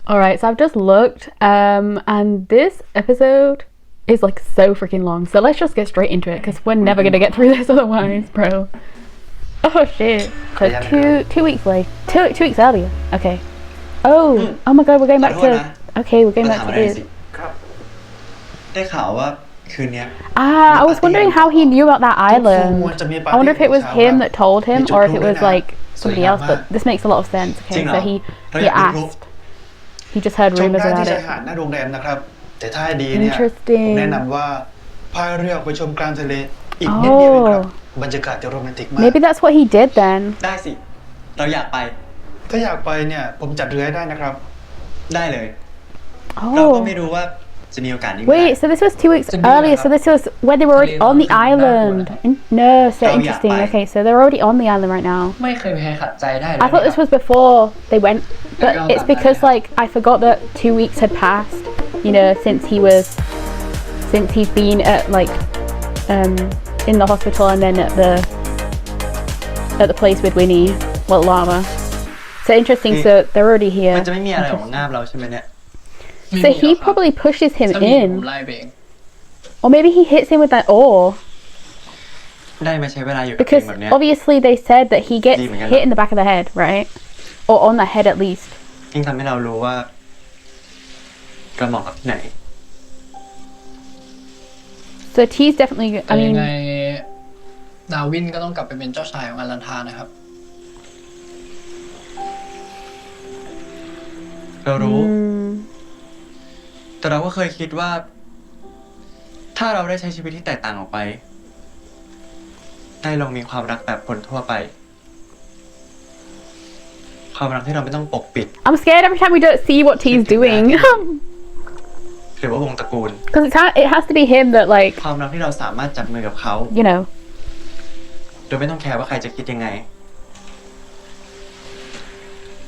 Alright, so I've just looked, and this episode is like so freaking long. So let's just get straight into it because we're never gonna get through this otherwise, bro. Oh shit. So two weeks late. Two weeks earlier. Okay. Oh my god, we're going back to. Okay, we're going back to it. ได้ข่าวว่าคืนนี้ I was wondering how he knew about that island. I wonder if it was him that told him or if it was like somebody else, but this makes a lot of sense. Okay, so he asked. He just heard rumors about it. หน้าโรงแรมนะครับแต่ถ้าให้ดีเนี่ยผมแนะนำว่าพายเรือไปชมกลางทะเลอีกนิดเดียวครับบรรยากาศจะโรแมนติกมาก Maybe that's what he did then. ได้สิเราอยากไปถ้าอยากไปเนี่ยผมจัดเรือให้ได้นะครับได้เลยเราก็ไม่รู้ว่าจะมีโอกาสนี้ Wait, so this was 2 weeks earlier. So this was when they were already on the island. No, so interesting. Okay, so they're already on the island right now. ไม่เคยมีใครขัดใจได้เลย I thought this was before they went, but it's because like I forgot that 2 weeks had passed. You know, since he's been at like in the hospital and then at the place with Winnie, well, Llama. So interesting. So they're already here. มันจะไม่มีอะไรของงาบเราใช่ไหมเนี่ย So he probably pushes him in. Or maybe he hits him with that oar. ได้มาใช้เวลาอยู่ Because obviously they said that he gets hit in the back of the head, right? Or on the head at least. ยิ่งทำให้เรารู้ว่ากระหม่อมกับที่ไหน So T's definitely, I mean ยังไงดาวินก็ต้องกลับไปเป็นเจ้าชายของอารันธานะครับเรารู้แต่เราก็เคยคิดว่าถ้าเราได้ใช้ชีวิตที่แตกต่างออกไปได้ลองมีความรักแบบคนทั่วไปความรักที่เราไม่ต้องปกปิด I'm scared every time we don't see what T's doing. หรือว่าวงตระกูล Because it has to be him that like ความรักที่เราสามารถจับมือกับเขา you know โดยไม่ต้องแคร์ว่าใครจะคิดยังไง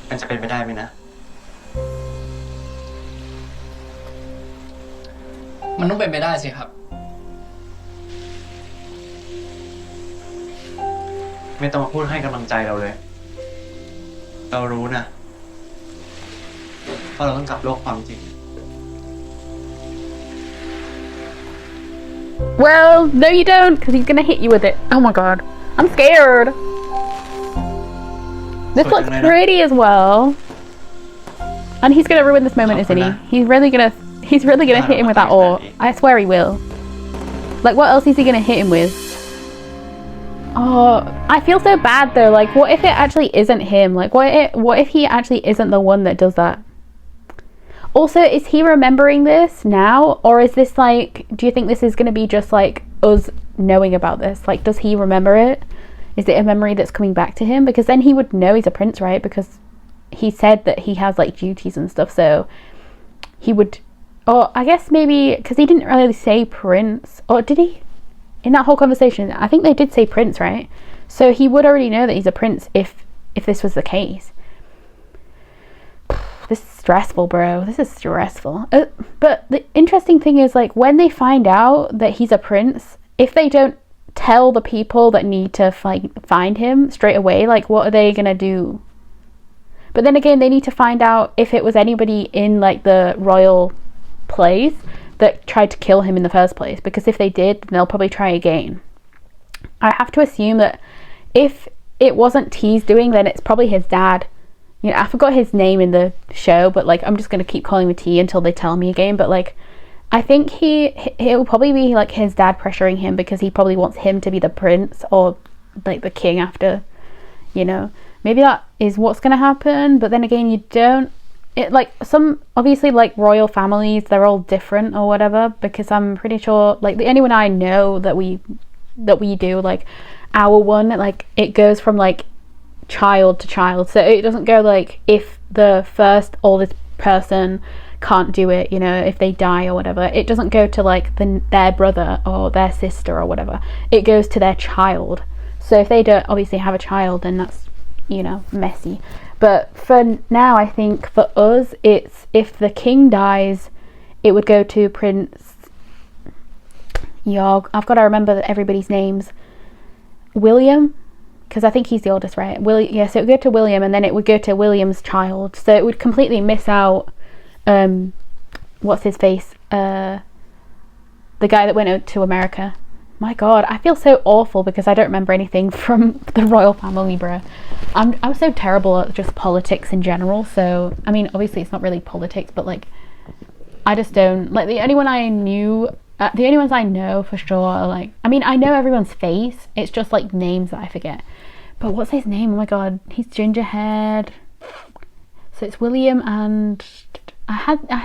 มันจะเป็นไปได้ไหมนะมันต้องเป็นไปได้สิครับไม่ต้องมาพูดให้กำลังใจเราเลยเรารู้นะว่าเราต้องจับโลกความจริง Well, no you don't, because he's gonna hit you with it. Oh my god. I'm scared. This looks pretty as well. And he's gonna ruin this moment, isn't he? He's really gonna hit him with that oar. I swear he will. Like, what else is he gonna hit him with? Oh, I feel so bad though. Like, what if it actually isn't him? Like, what if he actually isn't the one that does that? Also, is he remembering this now? Or is this like, do you think this is gonna be just like us knowing about this? Like, does he remember it? Is it a memory that's coming back to him? Because then he would know he's a prince, right? Because he said that he has like duties and stuff, so he would. Or I guess maybe because he didn't really say prince, or did he? In that whole conversation, I think they did say prince, right? So he would already know that he's a prince if this was the case. This is stressful, bro. This is stressful. But the interesting thing is, like, when they find out that he's a prince, if they don't tell the people that need to find him straight away, like, what are they gonna do? But then again, they need to find out if it was anybody in like the royal place that tried to kill him in the first place, because if they did, then they'll probably try again. I have to assume that if it wasn't T's doing, then it's probably his dad. You know, I forgot his name in the show, but like I'm just gonna keep calling him T until they tell me again. But like, I think it will probably be like his dad pressuring him because he probably wants him to be the prince or like the king after, you know. Maybe that is what's gonna happen. But then again, you don't. It like some obviously like royal families, they're all different or whatever, because I'm pretty sure like the only one I know that we do, like our one, like it goes from like child to child, so it doesn't go like if the first oldest person can't do it, you know, if they die or whatever, it doesn't go to like their brother or their sister or whatever, it goes to their child. So if they don't obviously have a child, then that's, you know, messy. But for now, I think for us, it's if the king dies, it would go to Prince Yog. I've got to remember everybody's names. William, because I think he's the oldest, right? So it would go to William, and then it would go to William's child. So it would completely miss out what's his face? The guy that went out to America. My God, I feel so awful because I don't remember anything from the royal family, bro. I'm so terrible at just politics in general. So I mean, obviously it's not really politics, but like I just don't like the only one I knew. The only ones I know for sure are like, I mean, I know everyone's face. It's just like names that I forget. But what's his name? Oh my God, he's ginger haired. So it's William, and I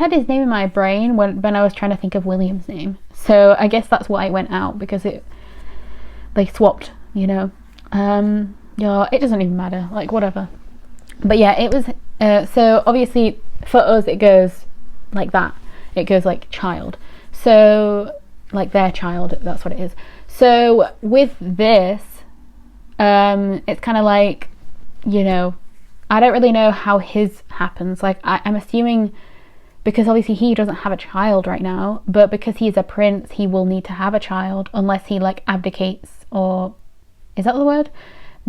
had his name in my brain when I was trying to think of William's name. So I guess that's why it went out, because they swapped, you know. Yeah, it doesn't even matter, like whatever. But yeah, it was so obviously for us it goes like that. It goes like child. So like their child, that's what it is. So with this, it's kind of like, you know, I don't really know how his happens. Like I'm assuming, because obviously he doesn't have a child right now, but because he's a prince, he will need to have a child unless he like abdicates, or is that the word?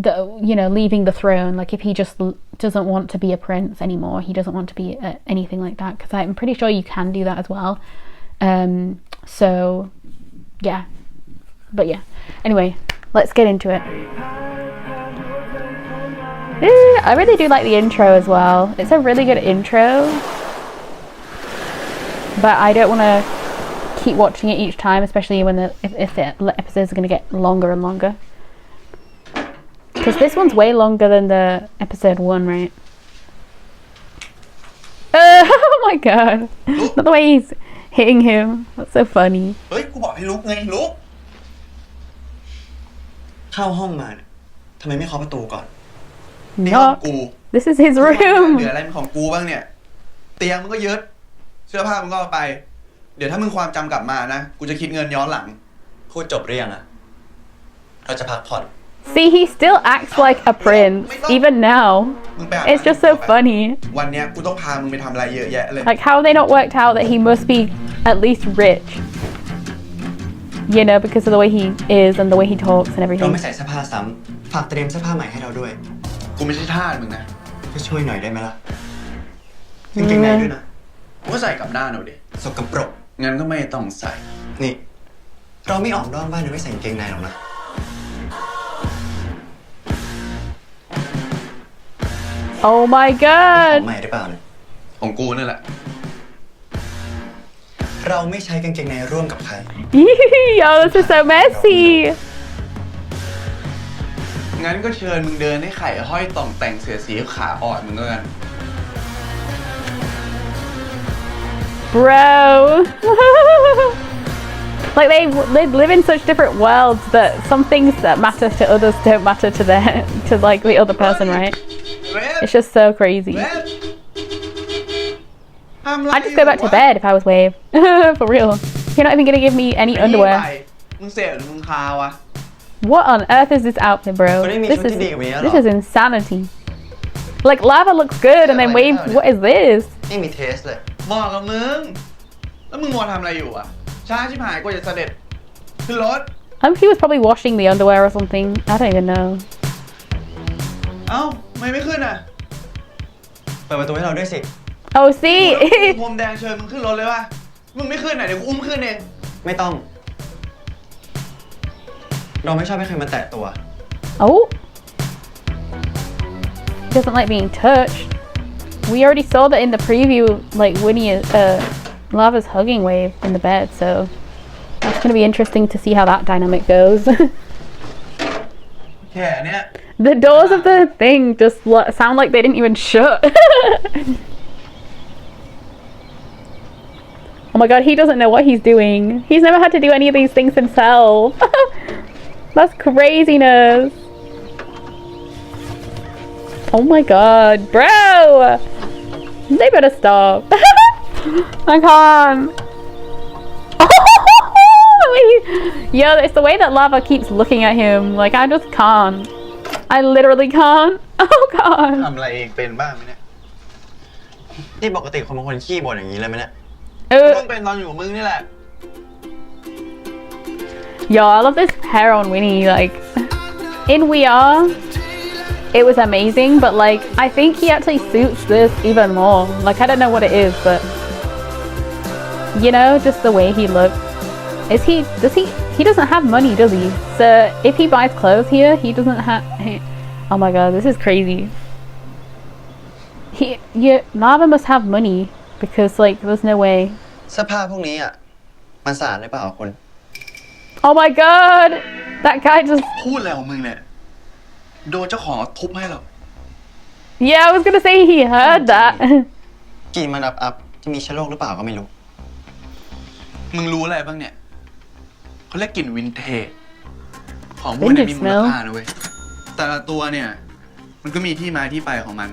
You know, leaving the throne. Like if he just doesn't want to be a prince anymore, he doesn't want to be anything like that, because I'm pretty sure you can do that as well. So yeah, but yeah, anyway, let's get into it. I really do like the intro as well. It's a really good intro, but I don't want to keep watching it each time, especially when if the episodes are going to get longer and longer, because this one's way longer than the episode 1, right? Oh my God, not the way he's hitting him. That's so funny. เฮ้ยกูบอกให้ลุกไงลุกเข้าห้องมาเนี่ยทำไมไม่เคาะประตูก่อนนี่ห้อง Knock. กู This is his เหลื room. ออะไรเป็นของกูบ้างเนี่ยเตียงมึงก็ยึดเสื้อผ้ามึงก็เอาไปเดี๋ยวถ้ามึงความจำกลับมานะกูจะคิดเงินย้อนหลังพูดจบหรือยังอะเราจะพักผ่อน See, he still acts like a prince, even now. มึงไปอาบ It's just so funny. วันเนี้ยกูต้องพามึงไปทำอะไรเยอะแยะเลย Like, how have they not worked out that he must be at least rich? You know, because of the way he is and the way he talks and เรา everything. ไม่ใส่เสื้อผ้าซ้ำฝากเตรียมเสื้อผ้าใหม่ให้เราด้วยกูไม่ใช่ทาสมึงนะก็ช่วยหน่อยได้ไหมล่ะกางเกงในด้วยนะกูก็ใส่กลับด้านเอาดิสกปรกงั้นก็ไม่ต้องใส่นี่เราไม่ออกนอกบ้านโดยไม่ใส่กางเกงในหรอกนะ Oh my ข God. องใหม่ได้เปล่าเนี่ยของกูนั่นแหละเราไม่ใช้กางเกงในร่วมกับใคร Yo, this is so messy. งั้นก็เชิญมึงเดินให้ไข่ห้อยต่องแต่งเสียสีขาอ่อนมึงก็กัน Bro. Like they live in such different worlds that some things that matter to others don't matter to like the other person, right? It's just so crazy. I'd just go back to bed if I was Wave. For real. You're not even gonna give me any underwear. มึงเสียหรือมึงคาวะ What on earth is this outfit, bro? This is insanity. Like Lava looks good, and then Wave, what is this? ไม่มีเทสเลยเหมาะกับมึงแล้วมึงมัวทำอะไรอยู่อ่ะช้าชิบหายกว่าจะเสด็จขึ้นรถ He was probably washing the underwear or something. I don't even know. เอ้าทำไมไม่ขึ้นอ่ะเปิดประตูให้เราด้วยสิ Oh, see? พรมแดงเชิญมึงขึ้นรถเลยว่ะมึงไม่ขึ้นไหนเดี๋ยวกูอุ้มขึ้นเองไม่ต้องเราไม่ชอบให้ใครมาแตะตัว Oh. He doesn't like being touched. We already saw that in the preview, like Winnie, Lava's hugging Wave in the bed, so that's gonna be interesting to see how that dynamic goes. แค่เนี้ย The doors of the thing just sound like they didn't even shut. Oh my God, he doesn't know what he's doing. He's never had to do any of these things himself. That's craziness. Oh my God, bro! They better stop. I can't. Yo, it's the way that Lava keeps looking at him. Like, I just can't. I literally can't. Oh God. ทำอะไรเองเป็นบ้างไหมเนี่ยนี่ปกติคนบางคนขี้บ่นอย่างนี้เลยไหมเนี่ยต้องเป็นตอนอยู่กับมึงนี่แหละ Yo, I love this hair on Winnie. Like, in We Are, it was amazing, but like, I think he actually suits this even more. Like, I don't know what it is, but You know, just the way he looks. He doesn't have money, does he? So if he buys clothes here, he doesn't have, oh my god, this is crazy. Lava must have money because like there's no way. เสื้อผ้าพวกนี้อ่ะมันสะอาดหรือเปล่าคุณ Oh my god, that guy just พูดอะไรของมึงเนี่ยโดนเจ้าของทุบให้หรอ yeah, I was gonna say he heard that. กลิ่นมันอับจะมีเชื้อโรคหรือเปล่าก็ไม่รู้มึงรู้อะไรบ้างเนี่ยเขาเรียกกลิ่นวินเทจของพวกนี้มีมูลค่านะเว้ยแต่ละตัวเนี่ยมันก็มีที่มาที่ไปของมัน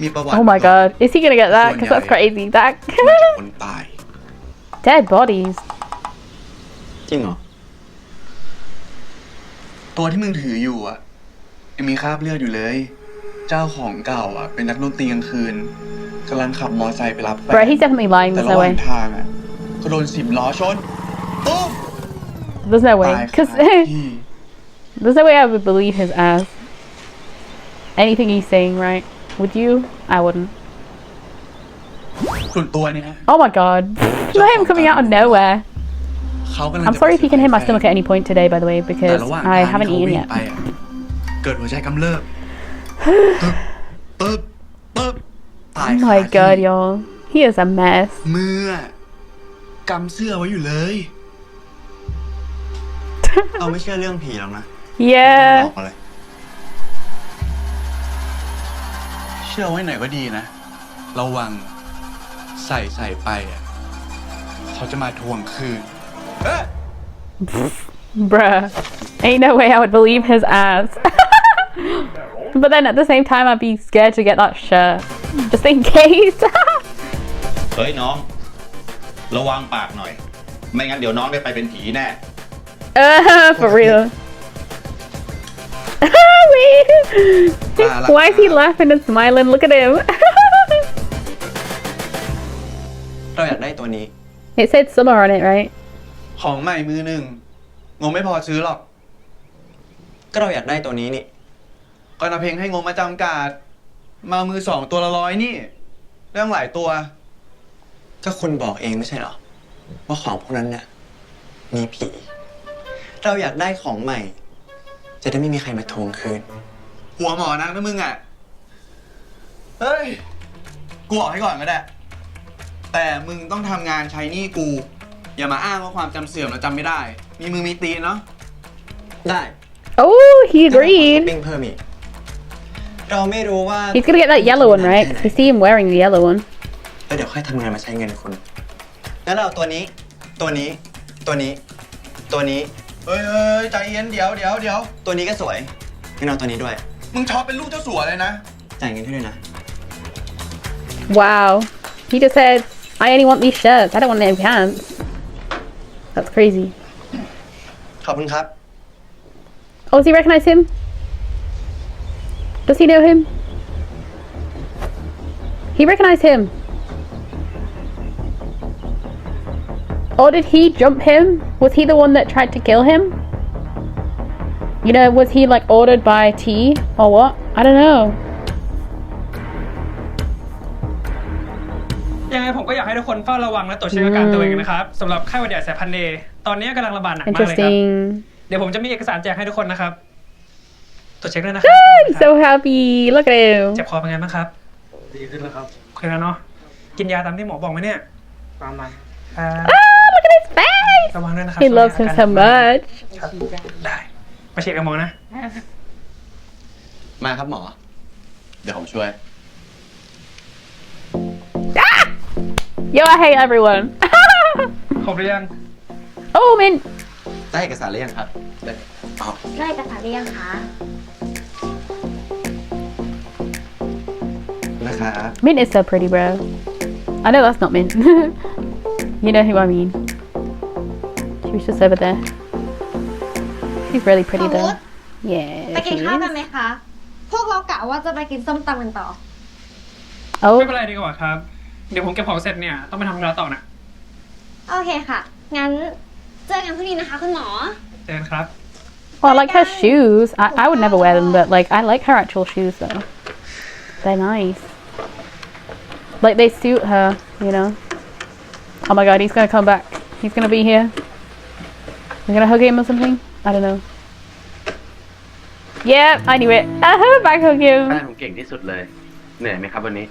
มีประวัติ Oh my god, is he gonna get that? Because that's crazy. That คนตาย dead bodies. จริงเหรอตัวที่มึงถืออยู่อ่ะยังมีคราบเลือดอยู่เลยเจ้าของเก่าอ่ะเป็นนักดนตรีกลางคืนกำลังขับมอเตอร์ไซค์ไปรับแฟน Bro, he's definitely lying. แต่ There's ระ no หว่าง way. ทางอ่ะก็โดน10 ล้อชนปุ๊บ There's no way. ตาย Because คาที่ there's no way I would believe his ass. Anything he's saying, right? Would you? I wouldn't. ส่วนตัวเนี่ย Oh my god. Not him coming out of nowhere. เขากำลัง I'm sorry if you can hit my stomach at any point today, by the way, แต่ because ระหว่าง I ทาง haven't ที่เขา eaten วิ่ง yet. ไปอ่ะเกิดหัวใจกำเริบปึ๊บตาย Oh คา my ที่ god, y'all. He is a mess. มืออะกำเสื้อไว้อยู่เลย เราไม่เชื่อเรื่องผีหรอกนะ Yeah. บอกมาเลยเชื่อไว้ไหนก็ดีนะระวังใส่ไปอ่ะเขาจะมาทวงคืน Bruh. Ain't no way I would believe his ass. But then at the same time, I'd be scared to get that shirt. Just in case. เฮ้ยน้องระวังปากหน่อยไม่งั้นเดี๋ยวน้องได้ไปเป็นผีแน่ For real. Wait. Why is he laughing and smiling? Look at him. เราอยากได้ตัวนี้ It said summer on it, right? ของใหม่มือหนึ่งงงไม่พอซื้อหรอก ก็เราอยากได้ตัวนี้นี่ก็นาเพลงให้งงมาจำกัดมามือ2ตัวละ100นี่เรื่องหลายตัวก็คุณบอกเองไม่ใช่หรอว่าของพวกนั้นเนี่ยมีผีเราอยากได้ของใหม่จะได้ไม่มีใครมาทวงคืนหัวหมอนักนะมึงอ่ะเฮ้ยกูบอกให้ก่อนก็ได้แต่มึงต้องทำงานใช้หนี้กูอย่ามาอ้างว่าความจำเสื่อมแล้วจำไม่ได้มีมือมีตีนเนาะได้ Oh, he agreed. ปิ้งเพิ่มอีกเราไม่รู้ว่า He's gonna get that yellow one, right? 'Cause we see him wearing the yellow one. แล้วเดี๋ยวค่อยทำงานมาใช้เงินคุณแล้วเราตัวนี้ตัวนี้ตัวนี้ตัวนี้เฮ้ยใจเย็นเดี๋ยวตัวนี้ก็สวยงั้นเอาตัวนี้ด้วยมึงชอบเป็นลูกเจ้าสัวเลยนะจ่ายเงินให้ด้วยนะ Wow. He just said, I only want these shirts. I don't want any pants. That's crazy. ขอบคุณครับ Oh, does he recognize him? Does he know him? He recognized him. Or did he jump him? Was he the one that tried to kill him? You know, was he like ordered by T or what? I don't know. ยังไงผมก็อยากให้ทุกคนเฝ้าระวังและตรวจเช็คอาการตัวเองนะครับสำหรับไข้หวัดใหญ่สายพันธุ์เดตอนนี้กำลังระบาดหนักมากเลยครับ Interesting. เดี๋ยวผมจะมีเอกสารแจกให้ทุกคนนะครับตรวจเช็คด้วยนะครับ He's so happy. Look at him. เจ็บคอเป็นไงบ้างครับดีขึ้นแล้วครับโอเคแล้วเนาะกินยาตามที่หมอบอกไหมเนี่ยตามนั้น Look at his face. ระวังด้วยนะครับ He loves him so much. ครับได้มาเช็คกับหมอนะ มาครับหมอเดี๋ยวผมช่วย Yo, I hate everyone. ครบหรือยัง Oh, man. ได้เอกสารหรือยังครับได้เอา ได้เอกสารหรือยังคะ นะครับ Mint is so pretty, bro. I know that's not Mint. You know who I mean. She was just over there. She's really pretty though. ไป Yeah, กิ she นข้าวกัน is. ไหมคะ พวกเรากะว่าจะไปกินส้มตำกันต่อ Oh, ไม่เป็นไรดีกว่าครับเดี๋ยวผมเก็บของเสร็จเนี่ยต้องไปทำธุระต่อนะ โอเคค่ะ งั้นเจอกันพรุ่งนี้นะคะคุณหมอ เจอกันครับ well, I like her shoes. I would never wear them, but like I like her actual shoes though. They're nice. Like they suit her, you know. Oh my god, he's gonna come back. He's gonna be here. We're gonna hug him or something? I don't know. Yeah, I knew it. Back hug แฟน him. ผมเก่งที่สุดเลย เหนื่อยไหมครับวันนี้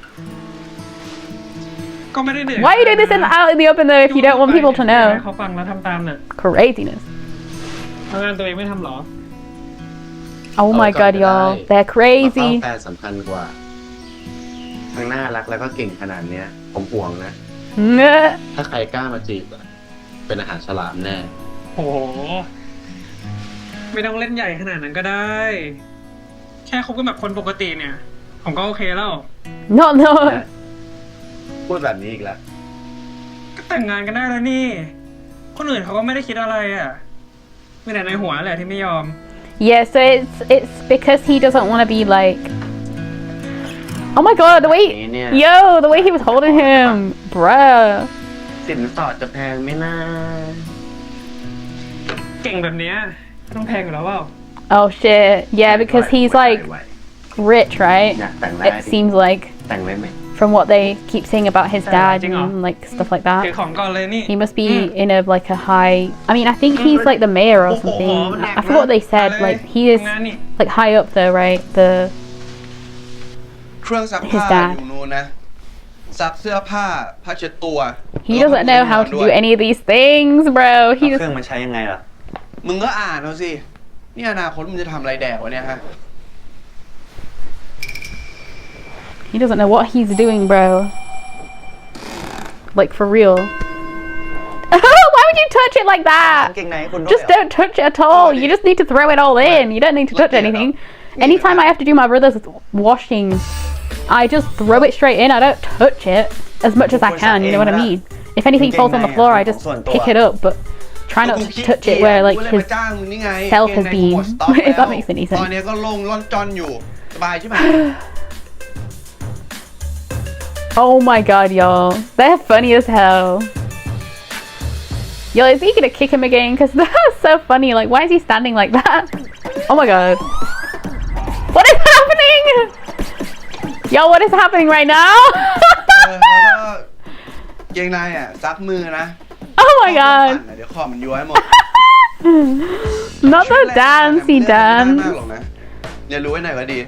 ก็ไม่ได้เหนื่อย Why you do this out in the open though if you don't want people to ให้ know? เขาฟังแล้วทำตามน่ะ Craziness. ทำงานตัวเองไม่ทำหรอ Oh my god, y'all. They're มาเฝ้า crazy. แฟนสำคัญกว่า ทั้งน่ารักแล้วก็เก่งขนาดเนี้ย ผมห่วงนะ ถ้าใครกล้ามาจีบอะเป็นอาหารฉลามแน่ โอ้โห ไม่ต้องเล่นใหญ่ขนาดนั้นก็ได้ แค่คบกันแบบคนปกติเนี่ย ผมก็โอเคแล้ว No, no. พูดแบบนี้อีกแล้ว ก็แต่งงานกันได้แล้วนี่ คนอื่นเขาก็ไม่ได้คิดอะไรอ่ะมีแต่ในหัวแหละที่ไม่ยอม Yeah, so it's because he doesn't want to be like. Oh my god, the way, yo, the way he was holding him, bruh. สินสอดจะแพงไหม่น่า เก่งแบบเนี้ยต้องแพงอยู่แล้วเปล่า Oh shit, yeah, because he's like rich, right? อยากแต่งได้ It seems like แต่งได้ไหม from what they keep saying about his dad and like stuff like ถือ that. ของก่อนเลยนี่ He must be in a like a high. I mean, I think he's like the mayor or something. I forgot what they said. Like he is ทำงานนี่ like high up there, right? The เครื่องซัก His ผ้า dad อยู่นู้นนะ ซักเสื้อผ้าผ้าเช็ดตัว he doesn't know how to do any of these things, bro. He เค just รื่องมันใช้ยังไงล่ะ มึงก็อ่านเอาสิ นี่อนาคตมึงจะทำอะไรแดกวะเนี่ยฮะ he doesn't know what he's doing, bro. Like for real. Why would you touch it like กาง that? เกงในคุณด้วย Just don't touch it at all. You just need to throw it all in. You don't need to touch anything. Anytime I have to do my brother's washing, I just throw it straight in. I don't touch it as much as I can. You know what I mean? If anything falls on the floor, I just pick it up, but try not to touch it where like his self has been. If that makes any ตอน sense. นี้ก็ลงร่อนจอนอยู่ สบายใช่ไหม Oh my god, y'all. They're funny as hell. Yo, is he gonna kick him again? Because that's so funny. Like, why is he standing like that? Oh my god. What is happening? Yo, what is happening right now? แล้วก็เกงในอ่ะซักมือนะ Oh my god. เดี๋ยวคอมันย้วยหมด Not the dancey เลือดมัน dance. มากหรอกนะอย่ารู้ไว้หน่อยก็ดี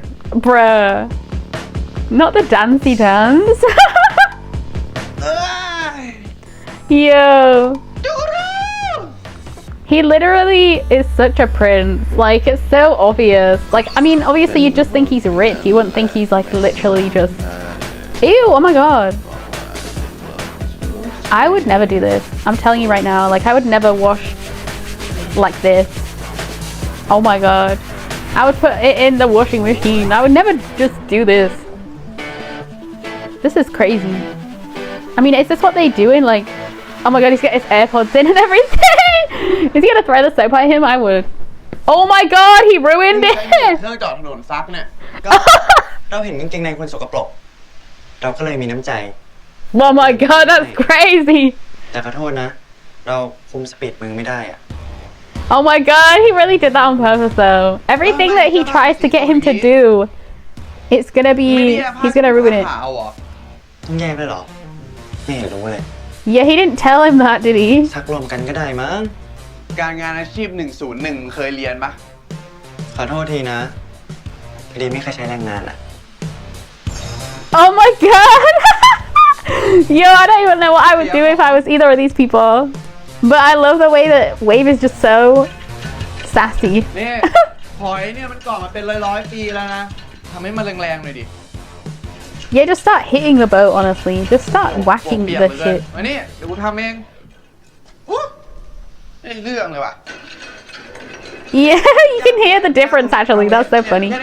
Bruh. Not the dancey dance. เอ้ย Yo. จูรู He literally is such a prince. Like, it's so obvious. Like, I mean, obviously you just think he's rich. You wouldn't think he's like literally just... Ew, oh my god. I would never do this. I'm telling you right now. Like, I would never wash like this. Oh my god. I would put it in the washing machine. I would never just do this. This is crazy. I mean, is this what they do in like... Oh my god, he's got his AirPods in and everything! Is he gonna throw the soap at him? I would. Oh my god, he ruined เค it! รื่องจอดถนนซักเนี่ย ก็เราเห็นกางเกงในคนสกปรก เราก็เลยมีน้ำใจ Oh my god, that's crazy! แต่ขอโทษนะ เราคุมสปีดมึงไม่ได้อ่ะ Oh my god, he really did that on purpose though. Everything that he tries to get him to do, it's gonna be... He's gonna ruin it. ขาวเหรอต้องแยกด้วยเหรอ ไม่เห็นรู้เลย Yeah, he didn't tell him that, did he? ซักรวมกันก็ได้มั้ง การงานอาชีพ 101 เคยเรียนปะขอโทษทีนะพอดีไม่เคยใช้แรงงานอ่ะ Oh my god! Yo, I don't even know what I would do if I was either of these people. But I love the way that Wave is just so sassy. นี่ หอยเนี่ยมันก่อมาเป็นร้อยๆปีแล้วนะทำให้มันแรงๆหน่อยดิ Yeah, just start hitting the boat, honestly. Just start whacking เปียก the หมดเลย shit. มานี่เดี๋ยวกูทำเองอู้ไม่ได้เรื่องเลยว่ะ Yeah, you can hear the difference actually. That's so funny. เ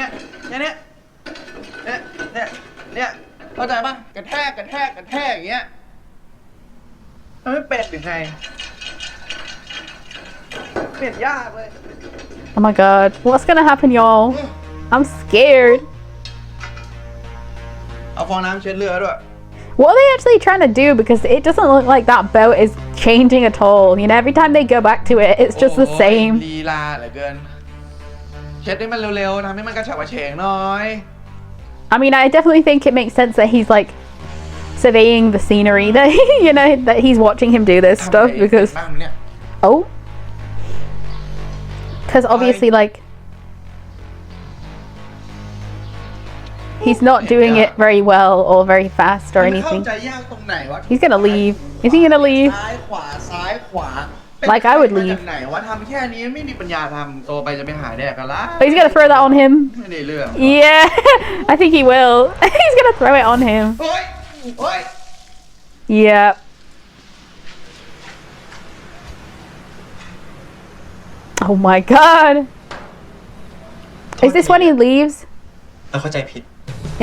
นี่ยเข้าใจปะกระแทกอย่างเงี้ยมันไม่เป็นหรือไงเปลี่ยนยากเลย Oh my god. What's gonna happen, y'all? I'm scared. เอาฟองน้ำเช็ดเรือด้วย What are they actually trying to do? Because it doesn't look like that boat is changing at all. You know, every time they go back to it, it's just the โอ้โห same. ลีลาเหลือเกิน เช็ดให้มันเร็วๆทำให้มันกระฉับกระเฉงหน่อย I mean, I definitely think it makes sense that he's like surveying the scenery that that he's watching him do this stuff because บ้างเนี่ย oh because obviously like he's not doing it very well or very fast or มันเข้า anything. ใจยากตรงไหนวะ He's gonna leave. Is he gonna leave? ซ้ายขวาซ้ายขวา Like I would มา leave. จากไหนวะทำแค่นี้ไม่มีปัญญาทำโตไปจะไปหาแดกกันละ Oh, he's gonna throw that on him. ไม่ได้เรื่อง Yeah, I think he will. He's gonna throw it on him. เฮ้ยเฮ้ย Yeah. Oh my god. Is this when he leaves? เราเข้าใจผิด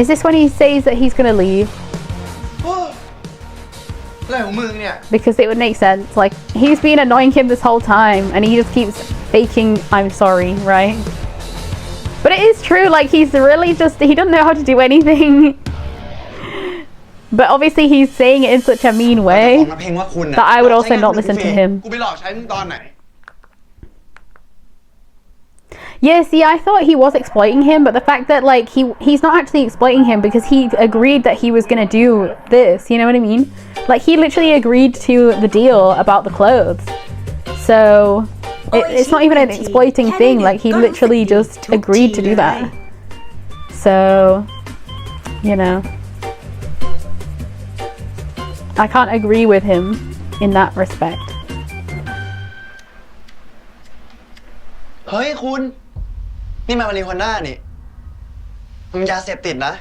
Is this when he says that he's gonna leave? โอ้อะไรของมึงเนี่ย Because it would make sense. Like, he's been annoying him this whole time, and he just keeps faking, I'm sorry, right? But it is true, like, he's really just, he doesn't know how to do anything. But obviously he's saying it in such a mean ของ way มาเพลงว่าคุณ that I would also not listen to him. กูไปหลอกใช้มึงตอนไหน Yeah, see, I thought he was exploiting him, but the fact that, like, he's not actually exploiting him because he agreed that he was gonna do this, you know what I mean? Like, he literally agreed to the deal about the clothes. So, it's not even an exploiting thing, like, he literally just agreed to do that. So, you know. I can't agree with him in that respect. เฮ้ยคุณ นี่มาริฮวาน่านี่มันยาเสพติดนะ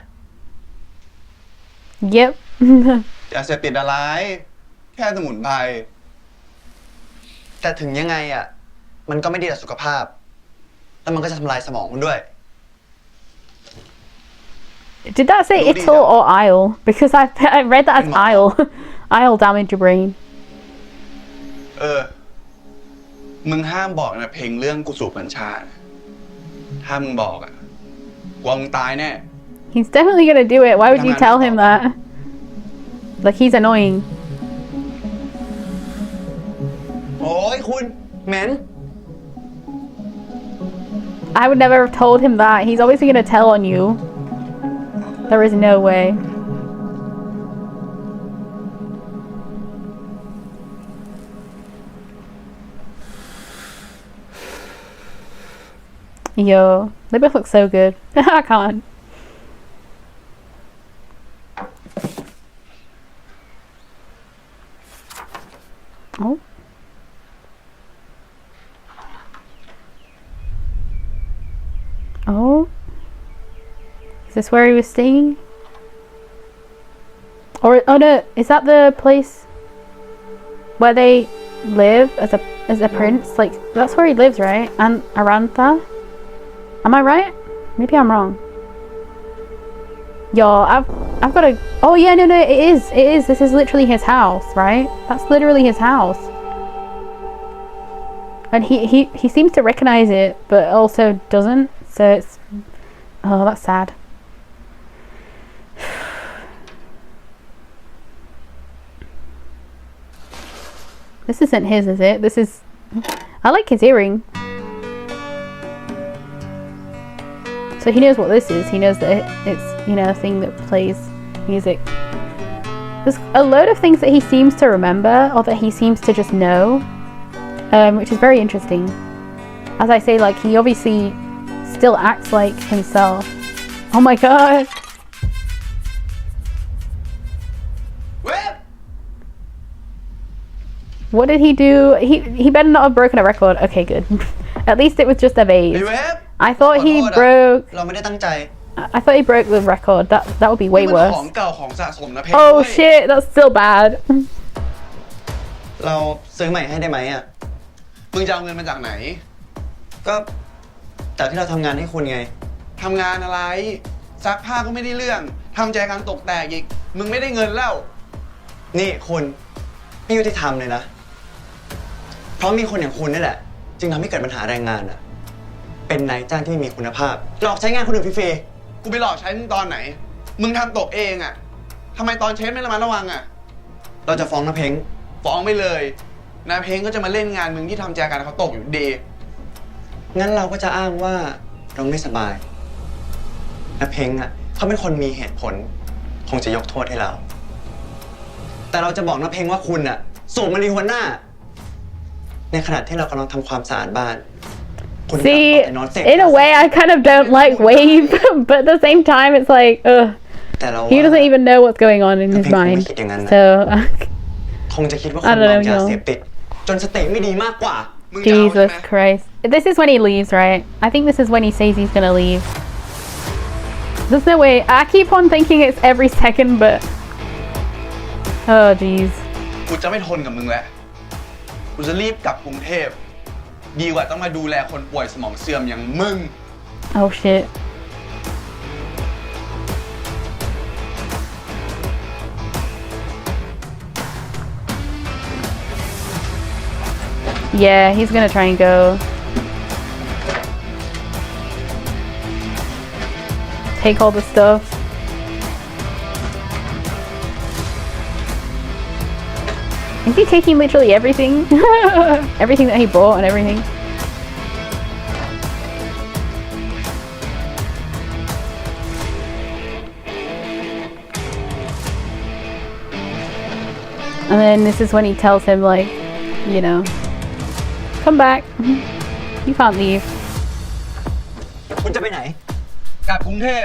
Yep. ยาเสพติดอะไร แค่สมุนไพรแต่ถึงยังไงอ่ะ มันก็ไม่ดีต่อสุขภาพ แล้วมันก็จะทำลายสมองคุณด้วย Did that say it'll or I'll? Because I read that as I'll. I'll damage your brain. มึงห้ามบอกนะเพลงเรื่องกูสูบกัญชา ถ้ามึงบอกอ่ะกลัวมึงตายแน่ He's definitely gonna do it. Why would you tell him that? Like, he's annoying. โอ้ยคุณเหม็น I would never have told him that. He's obviously gonna tell on you. There is no way. Yo, they both look so good. I can't. Oh. Oh. Is this where he was staying? Or, oh no, is that the place where they live as a prince? Like, that's where he lives, right? And Arantha? Am I right? Maybe I'm wrong. Yo, I've got a... Oh yeah, no, it is. This is literally his house, right? That's literally his house. And he seems to recognize it, but also doesn't. So it's... Oh, that's sad. This isn't his, is it? This is... I like his earring. So he knows what this is. He knows that it's, you know, a thing that plays music. There's a load of things that he seems to remember, or that he seems to just know, which is very interesting. As I say, like, he obviously still acts like himself. Oh my god! What did he do? He better not have broken a record. Okay, good. At least it was just a vase. I thought he broke... I thought he broke the record. That would be way worse. Oh shit, that's still bad. เราซื้อใหม่ให้ได้ไหมอ่ะ มึงจะเอาเงินมาจากไหน ก็จากที่เราทำงานให้คุณไง ทำงานอะไร ซักผ้าก็ไม่ได้เรื่อง ทำใจการตกแตกอีก มึงไม่ได้เงินแล้ว นี่คุณไม่ยุติธรรมเลยนะ เพราะมีคนอย่างคุณนี่แหละ จึงทำให้เกิดปัญหาแรงงานอ่ะ เป็นนายจ้างที่ไม่มีคุณภาพ หลอกใช้งานคนอื่นฟรีๆ กูไปหลอกใช้มึงตอนไหน มึงทำตกเองอ่ะทำไมตอนเช็ดไม่ระมัดระวังอ่ะ เราจะฟ้องน้าเพ้งฟ้องไม่เลยน้าเพ้งก็จะมาเล่นงานมึงที่ทำแจกันเขาตกอยู่ดี งั้นเราก็จะอ้างว่าเราไม่สบายน้าเพ้งอ่ะเขาเป็นคนมีเหตุผลคงจะยกโทษให้เรา แต่เราจะบอกนะเพลงว่าคุณอะสูบมาริฮวน่าในขณะที่เรากำลังทำความสะอาดบ้าน See, in a way, I kind of don't like Wave, but at the same time, it's like, he doesn't even know what's going on in his mind. So, คงจะคิดว่าคุณเมายาเสพติดจนสติไม่ดีมากกว่า Jesus Christ. This is when he leaves, right? I think this is when he says he's gonna leave. There's no way. I keep on thinking it's every second, but... Oh, jeez. กูจะไม่ทนกับมึงแล้วกูจะรีบกลับกรุงเทพดีกว่าต้องมาดูแลคนป่วยสมองเสื่อมอย่างมึง Oh, shit. Yeah, he's gonna try and go. Take all the stuff. Is he taking literally everything? Everything that he bought and everything? And then this is when he tells him, like, you know, come back. You can't leave. คุณจะไปไหนกลับกรุงเทพ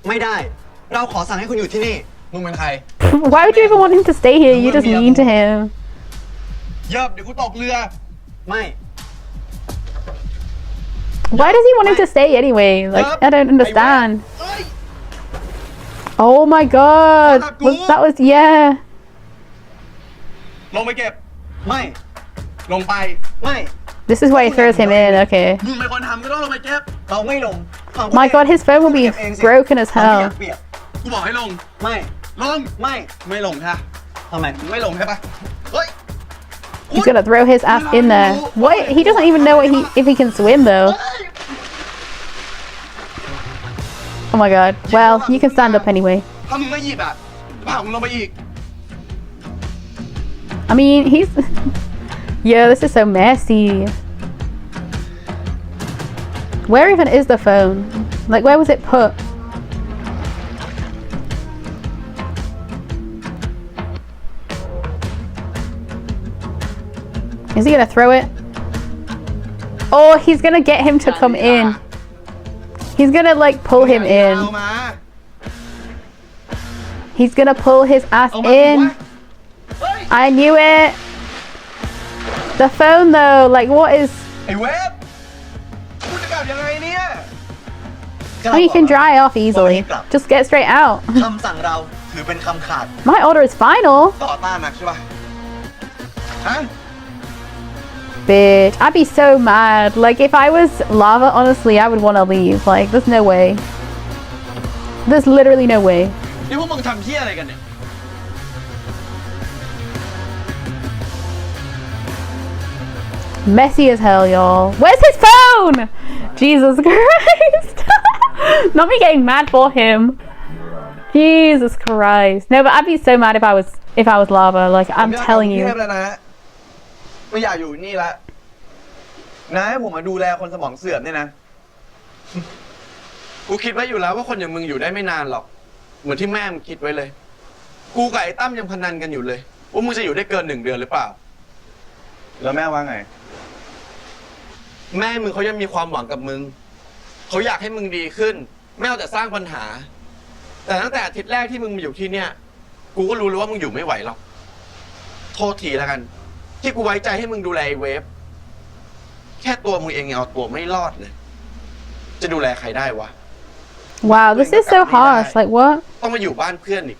ไม่ได้เราขอสั่งให้คุณอยู่ที่นี่มึงเป็นใคร Why would you even want him to stay here? You just mean to him. เยิบเดี๋ยวกูตกเรือไม่ Why does he want him to stay anyway? Like, I don't understand. Oh my god. That was, yeah. ลงไปเก็บไม่ลงไปไม่ This is why he throws him in, okay. มึงเป็นคนทำก็ต้องลงไปเก็บเราไม่ลง My god, his phone will be broken as hell. กูบอกให้ลงไม่ลงไม่ลงค่ะทำไมไม่ลงใช่ปะเฮ้ย He's gonna throw his ass in there. What? He doesn't even know if he can swim though. Oh my god. Well, you can stand up anyway. ถ้ามึงไม่หยิบอ่ะจะพามึงลงไปอีก I mean, he's... Yeah, this is so messy. Where even is the phone? Like, where was it put? Is he gonna throw it? Oh, he's gonna get him to come in. He's gonna, like, pull him in. He's gonna pull his ass in. I knew it. The phone though, like what is... ไอ้เว็บกูจะกลับยังไงเนี่ย Oh, you can dry off easily. Just get straight out. คำสั่งเราถือเป็นคำขาด My order is final. ต่อต้านนักใช่ปะฮะ Bitch, I'd be so mad. Like if I was Lava, honestly, I would want to leave. Like there's no way. There's literally no way. นี่พวกมึงทำเหี้ยอะไรกันเนี่ย Messy as hell, y'all. Where's his phone? Jesus Christ. Not me getting mad for him. Jesus Christ. No, but I'd be so mad if I was Lava. Like I'm telling you. ไม่อยากอยู่นี่ละนะให้ผมมาดูแลคนสมองเสื่อมเนี่ยนะ กูคิดไว้อยู่แล้วว่าคนอย่างมึงอยู่ได้ไม่นานหรอก เหมือนที่แม่มึงคิดไว้เลย กูกับไอ้ตั้มยังพนันกันอยู่เลยว่ามึงจะอยู่ได้เกิน1 เดือนหรือเปล่า แล้วแม่ว่าไง แม่มึงเขายังมีความหวังกับมึง เขาอยากให้มึงดีขึ้น ไม่เอาแต่สร้างปัญหา แต่ตั้งแต่อาทิตย์แรกที่มึงมาอยู่ที่เนี่ย กูก็รู้แล้วว่ามึงอยู่ไม่ไหวหรอก โทษทีแล้วกัน ที่กูไว้ใจให้มึงดูแลไอ้เวฟ แค่ตัวมึงเองยังเอาตัวไม่รอดเลย จะดูแลใครได้วะ Wow, this is so harsh. Like what? ต้องมาอยู่บ้านเพื่อนอีก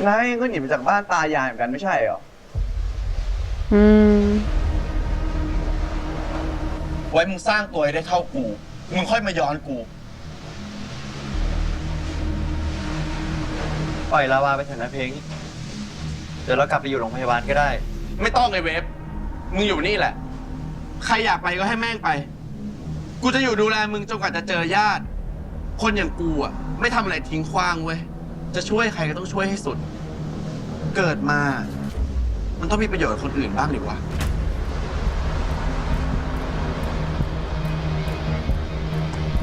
นายก็หนีมาจากบ้านตายายเหมือนกันไม่ใช่เหรอ ไว้มึงสร้างตัวให้ได้เท่ากู มึงค่อยมาย้อนกู ปล่อยลาวาไปเถอะนะเพลง เดี๋ยวเรากลับไปอยู่โรงพยาบาลก็ได้ ไม่ต้องไอ้เวฟ มึงอยู่นี่แหละ ใครอยากไปก็ให้แม่งไป กูจะอยู่ดูแลมึงจนกว่าจะเจอญาติ คนอย่างกูอ่ะไม่ทำอะไรทิ้งขว้างเว้ย จะช่วยใครก็ต้องช่วยให้สุด เกิดมา มันต้องมีประโยชน์กับคนอื่นบ้างดิวะ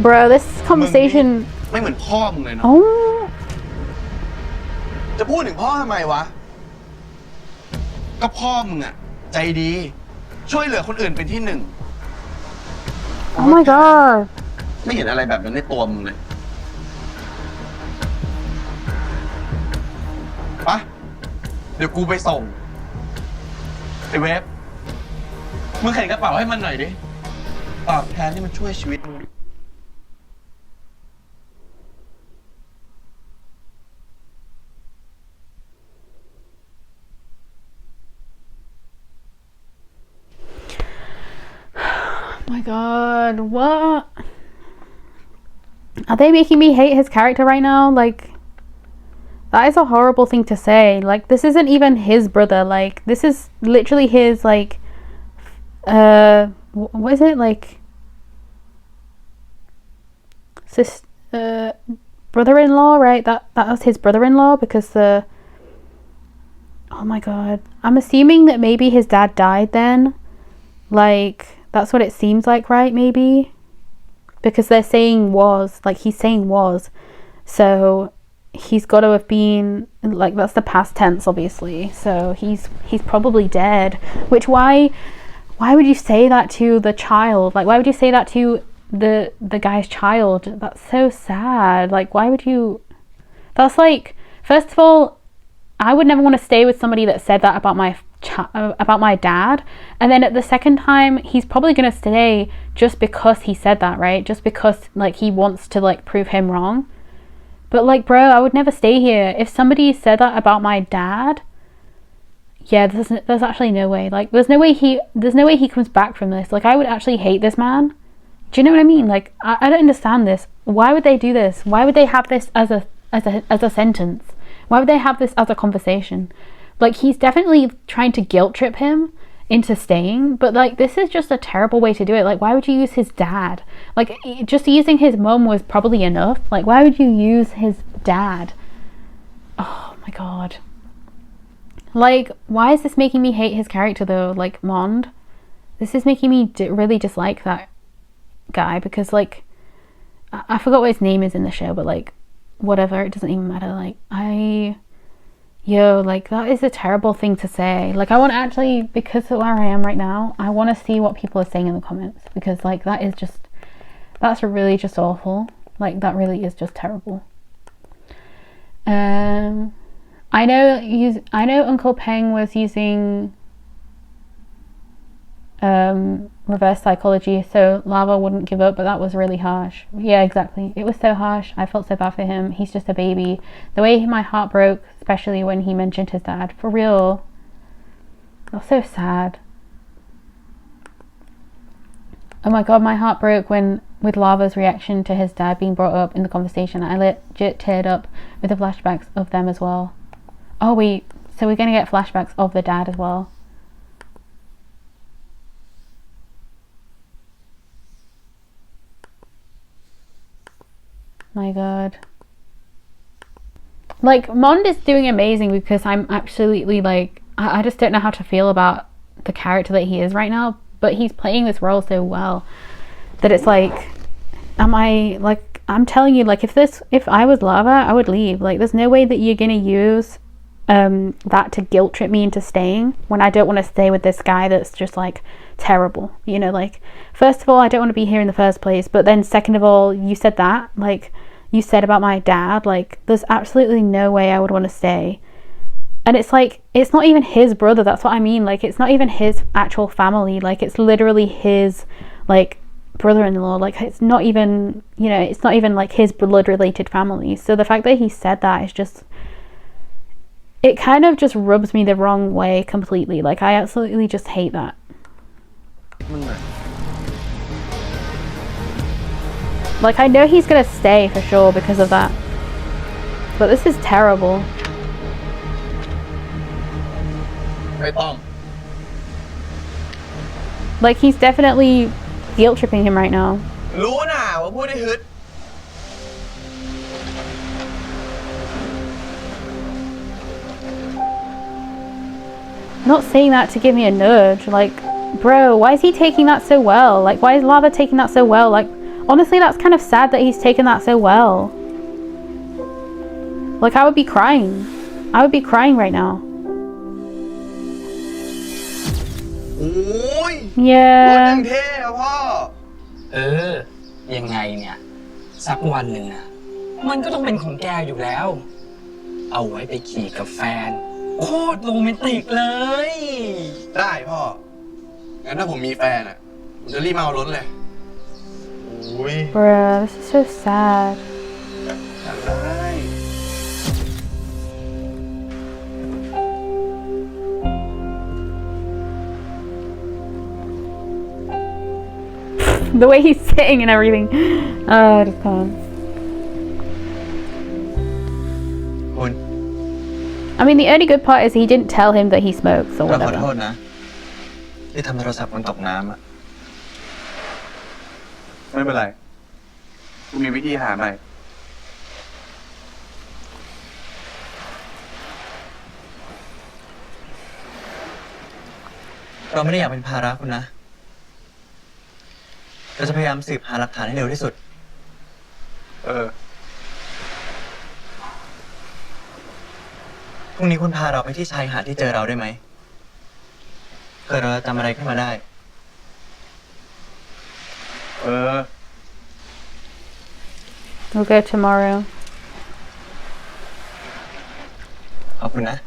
Bro, this conversation... ไม่เหมือนพ่อมึงเลยเนาะ Oh. จะพูดถึงพ่อทำไมวะ ก็พ่อมึงอะใจดี ช่วยเหลือคนอื่นเป็นที่หนึ่ง Oh my god ไม่เห็นอะไรแบบนั้นในตัวมึงเลยไปะเดี๋ยวกูไปส่งไอ้เวฟมึงเข็นกระเป๋าให้มันหน่อยดิตอบแทนที่มันช่วยชีวิตมึง Oh my god, what? Are they making me hate his character right now? Like, that is a horrible thing to say. Like, this isn't even his brother. Like, this is literally his, like, what is it? Like, brother-in-law, right? That was his brother-in-law because the... Oh my god. I'm assuming that maybe his dad died then. Like... That's what it seems like, right? Maybe because they're saying was, like he's saying was, so he's got to have been, like, that's the past tense obviously, so he's probably dead. Which why would you say that to the child? Like, why would you say that to the guy's child? That's so sad. Like, why would you? That's like, first of all, I would never want to stay with somebody that said that about my dad, and then at the second time he's probably gonna stay just because he said that, right? Just because, like, he wants to, like, prove him wrong. But, like, bro, I would never stay here. If somebody said that about my dad, yeah, there's actually no way. Like, there's no way he comes back from this. Like, I would actually hate this man. Do you know what I mean? Like, I don't understand this. Why would they do this? Why would they have this as a sentence? Why would they have this as a conversation? Like, he's definitely trying to guilt trip him into staying, but, like, this is just a terrible way to do it. Like, why would you use his dad? Like, just using his mum was probably enough. Like, why would you use his dad? Oh my god. Like, why is this making me hate his character though? Like, Mond, this is making me really dislike that guy because, like, I forgot what his name is in the show, but, like, whatever, it doesn't even matter. Like, like, that is a terrible thing to say. Like, I want to actually, because of where I am right now, I want to see what people are saying in the comments, because, like, that's really just awful. Like, that really is just terrible. I know Uncle Peng was using reverse psychology so Lava wouldn't give up, but that was really harsh. Yeah, exactly. It was so harsh. I felt so bad for him. He's just a baby. The way my heart broke, especially when he mentioned his dad. For real. That was so sad. Oh my god, my heart broke with Lava's reaction to his dad being brought up in the conversation. I legit teared up with the flashbacks of them as well. Oh wait, so we're gonna get flashbacks of the dad as well. My god. Like, Mond is doing amazing because I'm absolutely, like, I just don't know how to feel about the character that he is right now, but he's playing this role so well that it's like, I'm telling you, like, if I was Lava, I would leave. Like, there's no way that you're gonna use that to guilt trip me into staying when I don't want to stay with this guy that's just, like, terrible, you know. Like, first of all, I don't want to be here in the first place, but then second of all, you said that, like, you said about my dad, like, there's absolutely no way I would want to stay. And it's like, it's not even his brother, that's what I mean. Like, it's not even his actual family. Like, it's literally his, like, brother-in-law. Like, it's not even, you know, it's not even, like, his blood-related family. So the fact that he said that is just, it kind of just rubs me the wrong way completely. Like, I absolutely just hate that. Like, I know he's gonna stay for sure because of that, but this is terrible. Like, he's definitely guilt tripping him right now. รู้นะว่าพูดได้ฮึด Not saying that to give me a nudge. Like, bro, why is he taking that so well? Like, why is Lava taking that so well? Like, honestly, that's kind of sad that he's taken that so well. Like, I would be crying. I would be crying right now. โอ้ยรถ Yeah. ยังเท่อะพ่อ ยังไงเนี่ย สักวันหนึ่งนะมันก็ต้องเป็นของแกอยู่แล้ว เอาไว้ไปขี่กับแฟน โคตรโรแมนติกเลย ได้พ่อ งั้นถ้าผมมีแฟนอะผมจะรีบมาเอารถเลย โอ้ย Bruh, this is so sad. ได้ The way he's sitting and everything. Oh, I just can't. คุณ I mean, the only good part is he didn't tell him that he smokes or เราขอโท whatever. ษนะ ที่ทำโทรศัพท์มันตกน้ำอะไม่เป็นไรกูมีวิธีหาใหม่ เราไม่ได้อยากเป็นภาระคุณนะ เราจะพยายามสืบหาหลักฐานให้เร็วที่สุด พรุ่งนี้คุณพาเราไปที่ชายหาดที่เจอเราได้ไหมเกิดเราจำอะไรขึ้นมาได้ We'll go tomorrow. ขอบคุณนะ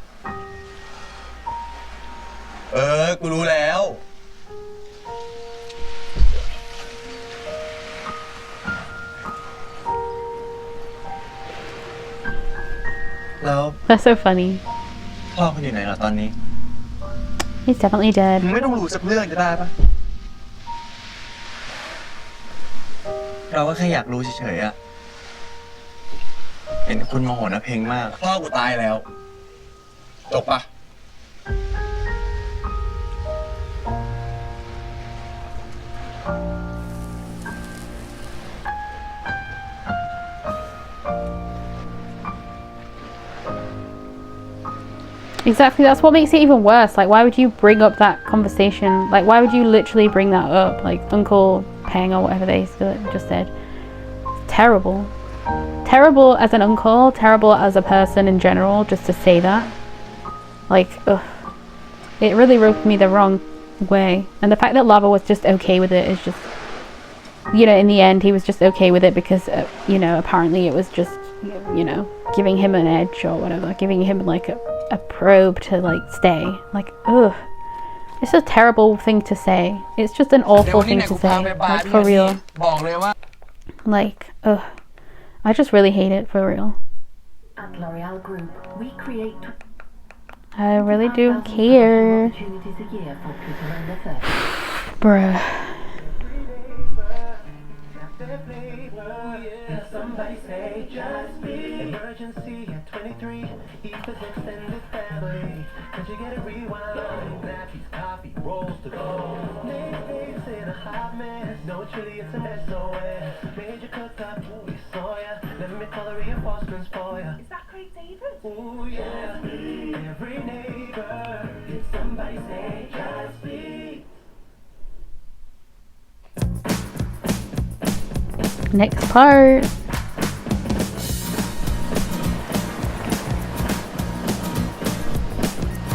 กูรู้แล้ว แล้ว That's so funny. พ่อคุณอยู่ไหนเหรอตอนนี้ He's definitely dead. มึงไม่ต้องรู้สักเรื่องจะได้ปะเราก็แค่อยากรู้เฉยๆอะเห็นคุณโมโหนะเพลงมาก พ่อกูตายแล้ว จบปะ Exactly, that's what makes it even worse. Like, why would you bring up that conversation? Like, why would you literally bring that up? Like, Uncle Peng or whatever they just said. It's terrible. Terrible as an uncle, terrible as a person in general, just to say that. Like, ugh. It really rubbed me the wrong way. And the fact that Lava was just okay with it is just... You know, in the end, he was just okay with it because, you know, apparently it was just, you know, giving him an edge or whatever. Giving him, like, a probe to, like, stay. Like, ugh. It's a terrible thing to say. It's just an awful thing to say. Like, for real. Like, ugh. I just really hate it, for real. At L'Oreal Group, we create I really do care. opportunities a year for people in their 30s. Bruh. Somebody say just be emergency at 23. Eat the extended family. Could you get a rewind? Nappies, coffee, rolls to go. Mayonnaise in a hot mess. No chili, it's a mess. SOS. Major cookup, we saw ya. Let me call the reinforcements for ya. Is that Craig David? Ooh yeah. Every neighbor. Did somebody say just be? Next part.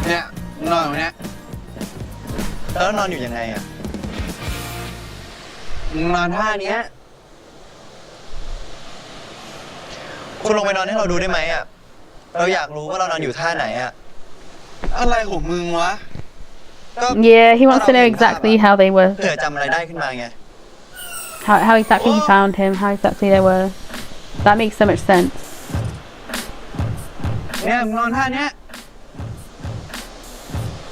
เนี่ยนอนอยู่เนี้ยแล้วนอนอยู่ยังไงอ่ะมึงนอนท่าเนี้ยคุณลงไปนอนให้เราดูได้ไหมอ่ะเราอยากรู้ว่าเรานอนอยู่ท่าไหนอ่ะอะไรของมึงวะ Yeah, he wants to know exactly how they were. เผื่อจำอะไรได้ขึ้นมาไง How exactly he found him. How exactly they were. That makes so much sense. เนี่ยมึงนอนท่าเนี้ย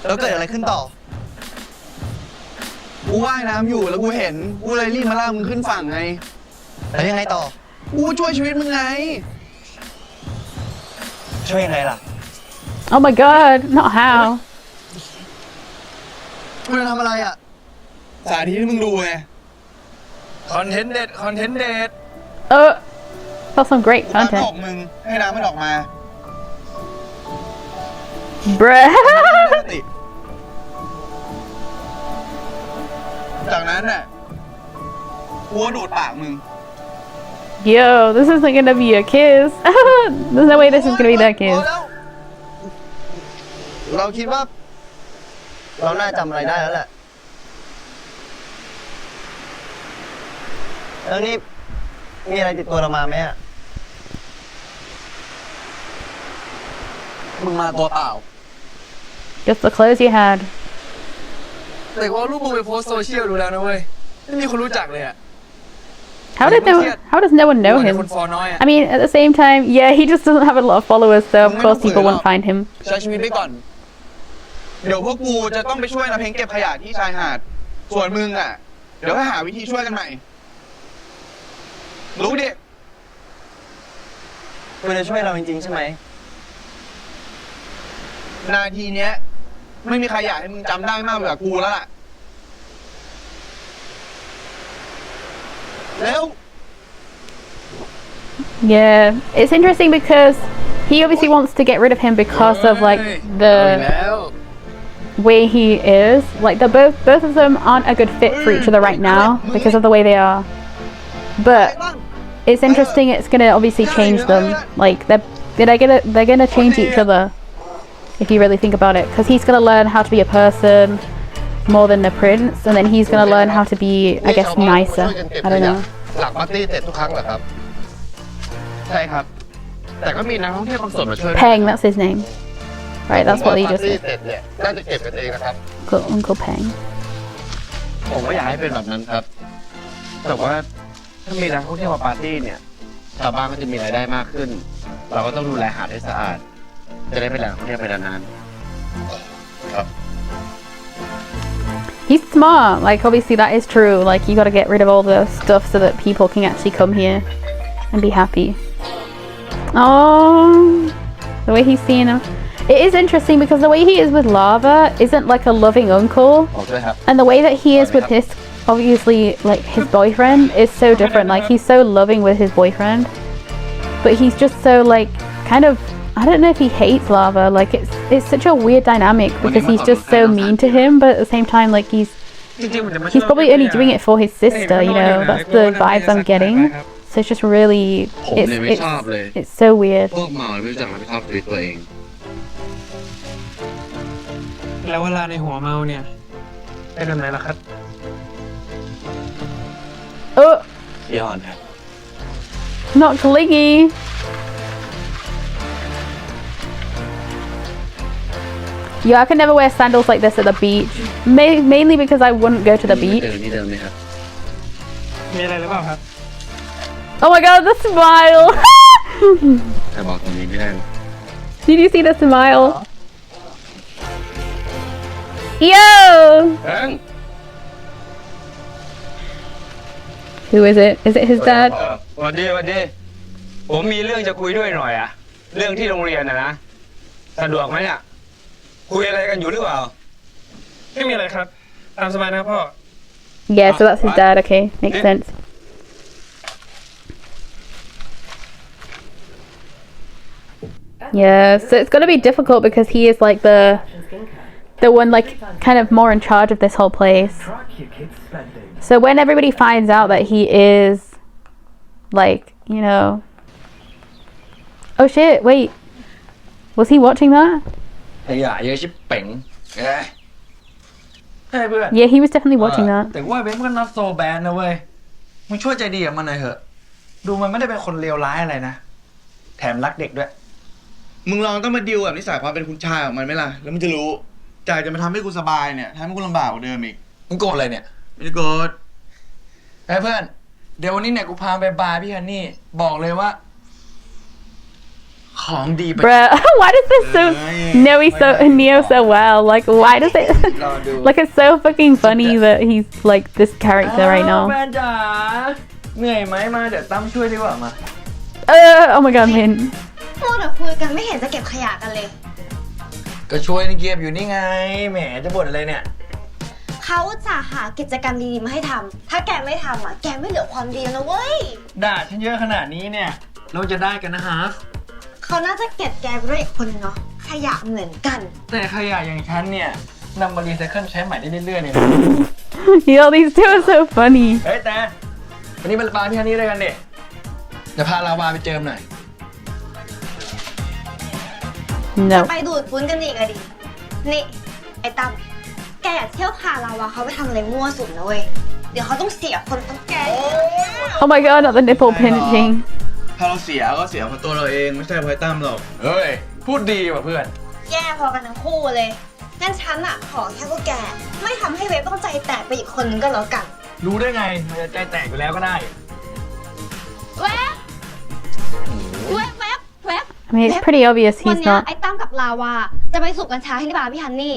แล้วเกิดอะไรขึ้นต่อกูว่ายน้ำอยู่แล้วกูเห็นกูเลยรีบมาลากมึงขึ้นฝั่งไงแล้วยังไงต่อกูช่วยชีวิตมึงไงช่วยยังไงล่ะ Oh my god, not how. กูจะทำอะไรอ่ะสาธิตให้มึงดูไง คอนเทนต์เด็ด คอนเทนต์เด็ด That's some great กูพักอ content. อกมึงให้น้ำมันออกมา Bruh. จากนั้นน่ะกูก็ดูดปากมึง Yo, this isn't gonna be a kiss. There's no way this is gonna be that พอ kiss. แล้ว เราคิดว่า เราน่าจำอะไรได้แล้วแหละแล้วนี่มีอะไรติดตัวเรามาไหมอะมึงมาตัวเปล่า Just the clothes you had. แต่ว่ารูปมึงไปโพสโซเชียลดูแล้วนะเว้ยไม่มีคนรู้จักเลยอะ How does no one know คน him? ฟอร์น้อยอะ I mean, at the same time, yeah, he just doesn't have a lot of followers, so of course people won't find him. ใช้ชีวิตไปก่อน เดี๋ยวพวกกูจะต้องไปช่วยนะเพลงเก็บขยะที่ชายหาด ส่วนมึงอ่ะ เดี๋ยวให้หาวิธีช่วยกันใหม่ รู้ดิ มึงจะช่วยเราจริงๆใช่ไหม นาทีเนี้ย ไม่มีใครอยากให้มึงจำได้มากกว่ากูแล้วล่ะ แล้ว Yeah, it's interesting because he obviously wants to get rid of him because of like the way he is. Like they're both of them aren't a good fit for each other right now because of the way they are. But it's interesting. It's gonna obviously change them. Like they're gonna change each other if you really think about it. Because he's gonna learn how to be a person more than a prince, and then he's gonna learn how to be, I guess, nicer. I don't know. หลังปาร์ตี้เสร็จทุกครั้งเหรอครับ ใช่ครับ แต่ก็มีนักท่องเที่ยวบางส่วนมาช่วยด้วย Peng, that's his name. Right, that's what he ปา just ร์ตี้ said. เสร็จเนี่ยน่าจะเก็บกันเองนะครับ Uncle Peng. ผมก็อยากให้เป็นแบบนั้นครับ แต่ว่าถ้ามีนักท่องเที่ยวมาปาร์ตี้เนี่ย ชาวบ้านก็จะมีรายได้มากขึ้น เราก็ต้องดูแลหาดให้สะอาด จะได้เป็นแหล่งท่องเที่ยวไปนานๆครับ He's smart. Like obviously that is true. Like you got to get rid of all the stuff so that people can actually come here and be happy. Oh, the way he's seeing him. It is interesting because the way he is with Lava isn't like a loving uncle, and the way that he is with his, obviously like his boyfriend is so different. Like he's so loving with his boyfriend, but he's just so like kind of, I don't know if he hates Lava. Like it's such a weird dynamic because he's just so mean to him, but at the same time like he's probably only doing it for his sister, you know. That's the vibes I'm getting. So it's just really, it's so weird. พวกเมาไม่รู้จักรับผิดชอบชีวิตตัวเอง แล้วเวลาในหัวเมาเนี่ยเป็นแบบไหนล่ะครับ Oh, ย้อนครับ not clingy. Yeah, I could never wear sandals like this at the beach. Mainly because I wouldn't go to the beach. นี่เดิมไหมครับ มีอะไรหรือเปล่าครับ Oh my god, the smile! แต่บอกตรงนี้ไม่ได้ Did you see the smile? Yo! Who is it? Is it his dad? สวัสดีผมมีเรื่องจะคุยด้วยหน่อยอะเรื่องที่โรงเรียนนะสะดวกไหมเนี่ยคุยอะไรกันอยู่หรือเปล่า ไม่มีอะไรครับ ตามสบายนะพ่อ Yeah, so that's his dad. Okay, makes sense. Yeah, so it's gonna be difficult because he is like the one like kind of more in charge of this whole place. So when everybody finds out that he is like, you know, oh shit, wait, was he watching that? ขยะเยอะชิบเป๋งเฮ้ยเพื่อน Yeah, he was definitely watching that. แต่ว่าเบนก็นับโซแบนนะเว้ยมึงช่วยใจดีกับมันหน่อยเถอะดูมันไม่ได้เป็นคนเลวร้ายอะไรนะแถมรักเด็กด้วย มึงลองต้องมาดิวกับนิสัยความเป็นคุณชายของมันไหมล่ะ แล้วมึงจะรู้ใจจะมาทำให้กูสบายเนี่ยทำให้กูลำบากกว่าเดิมอีก มึงโกรธอะไรเนี่ย ไม่ได้โกรธ เฮ้ยเพื่อนเดี๋ยววันนี้เนี่ยกูพาไปบาร์พี่ฮันนี่บอกเลยว่าของดีไป Bruh, why does this so Neo so well? Like, why does it? Like, it's so fucking funny that he's like this character right แฟ now. นจ๋าเหนื่อยไหมมาเดี๋ยวตั้มช่วยดีกว่ามา Oh my god, man. มัวแต่คุยกันไม่เห็นจะเก็บขยะกันเลย ก็ช่วยเก็บอยู่นี่ไงแหมจะบ่นอะไรเนี่ย เขาจะหากิจกรรมดีๆมาให้ทำถ้าแกไม่ทำอ่ะแกไม่เหลือความดีแล้วนะเว้ย ด่าฉันเยอะขนาดนี้เนี่ยเราจะได้กันนะฮะ เขาน่าจะเก็บแกไปด้วยอีกคนนึงเนาะขยะเหมือนกัน แต่ขยะอย่างฉันเนี่ยนำมารีไซเคิลใช้ใหม่ได้เรื่อยๆเนี่ย Yo, these two are so funny. เฮ้ยแต่วันนี้เป็นบาร์พี่ฮันนี่ด้วยกันดิเดี๋ยวพาลาวาไปเจิมหน่อย No. ไปดูดฟุ้นกันอีกอะดิ นี่ไอ้ตั้มแกอย่าเที่ยวพาเราอะเขาไปทำอะไรมั่วสุดนะเว้ย เดี๋ยวเขาต้องเสียคนต้องแก Oh my god, not the nipple pinching. ถ้าเราเสียก็เสียเพราะตัวเราเองไม่ใช่เพราะไอ้ตั้มหรอก เฮ้ย พูดดีว่ะเพื่อน แย่พอกันทั้งคู่เลย งั้นฉันอะขอแค่พวกแก ไม่ทำให้เว็บต้องใจแตกไปอีกคนนึงก็แล้วกัน รู้ได้ไงมันจะใจแตกอยู่แล้วก็ได้ แวบแวบแวบแวบ I mean, it's pretty obvious วัน he's เนี้ย not. ไอ้ตั้มกับลาวาจะไปสูบกัญชาที่บาร์พี่ฮันนี่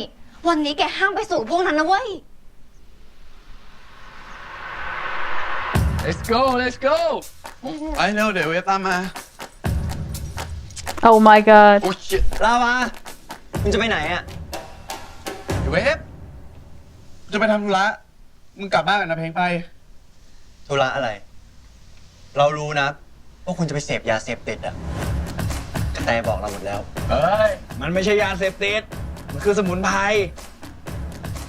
วันนี้แกห้ามไปสูบพวกนั้นนะเว้ย let's go let's go ไปเร็วเดี๋ยวเวฟตามมา Oh my god. โอ้ยลาวามึงจะไปไหนอ่ะเวฟจะไปทำธุระมึงกลับบ้านกันนะเพลงไปธุระอะไร เรารู้นะว่าคุณจะไปเสพยาเสพติดอ่ะกระแตบอกเราหมดแล้ว เฮ้ย มันไม่ใช่ยาเสพติดมันคือสมุนไพร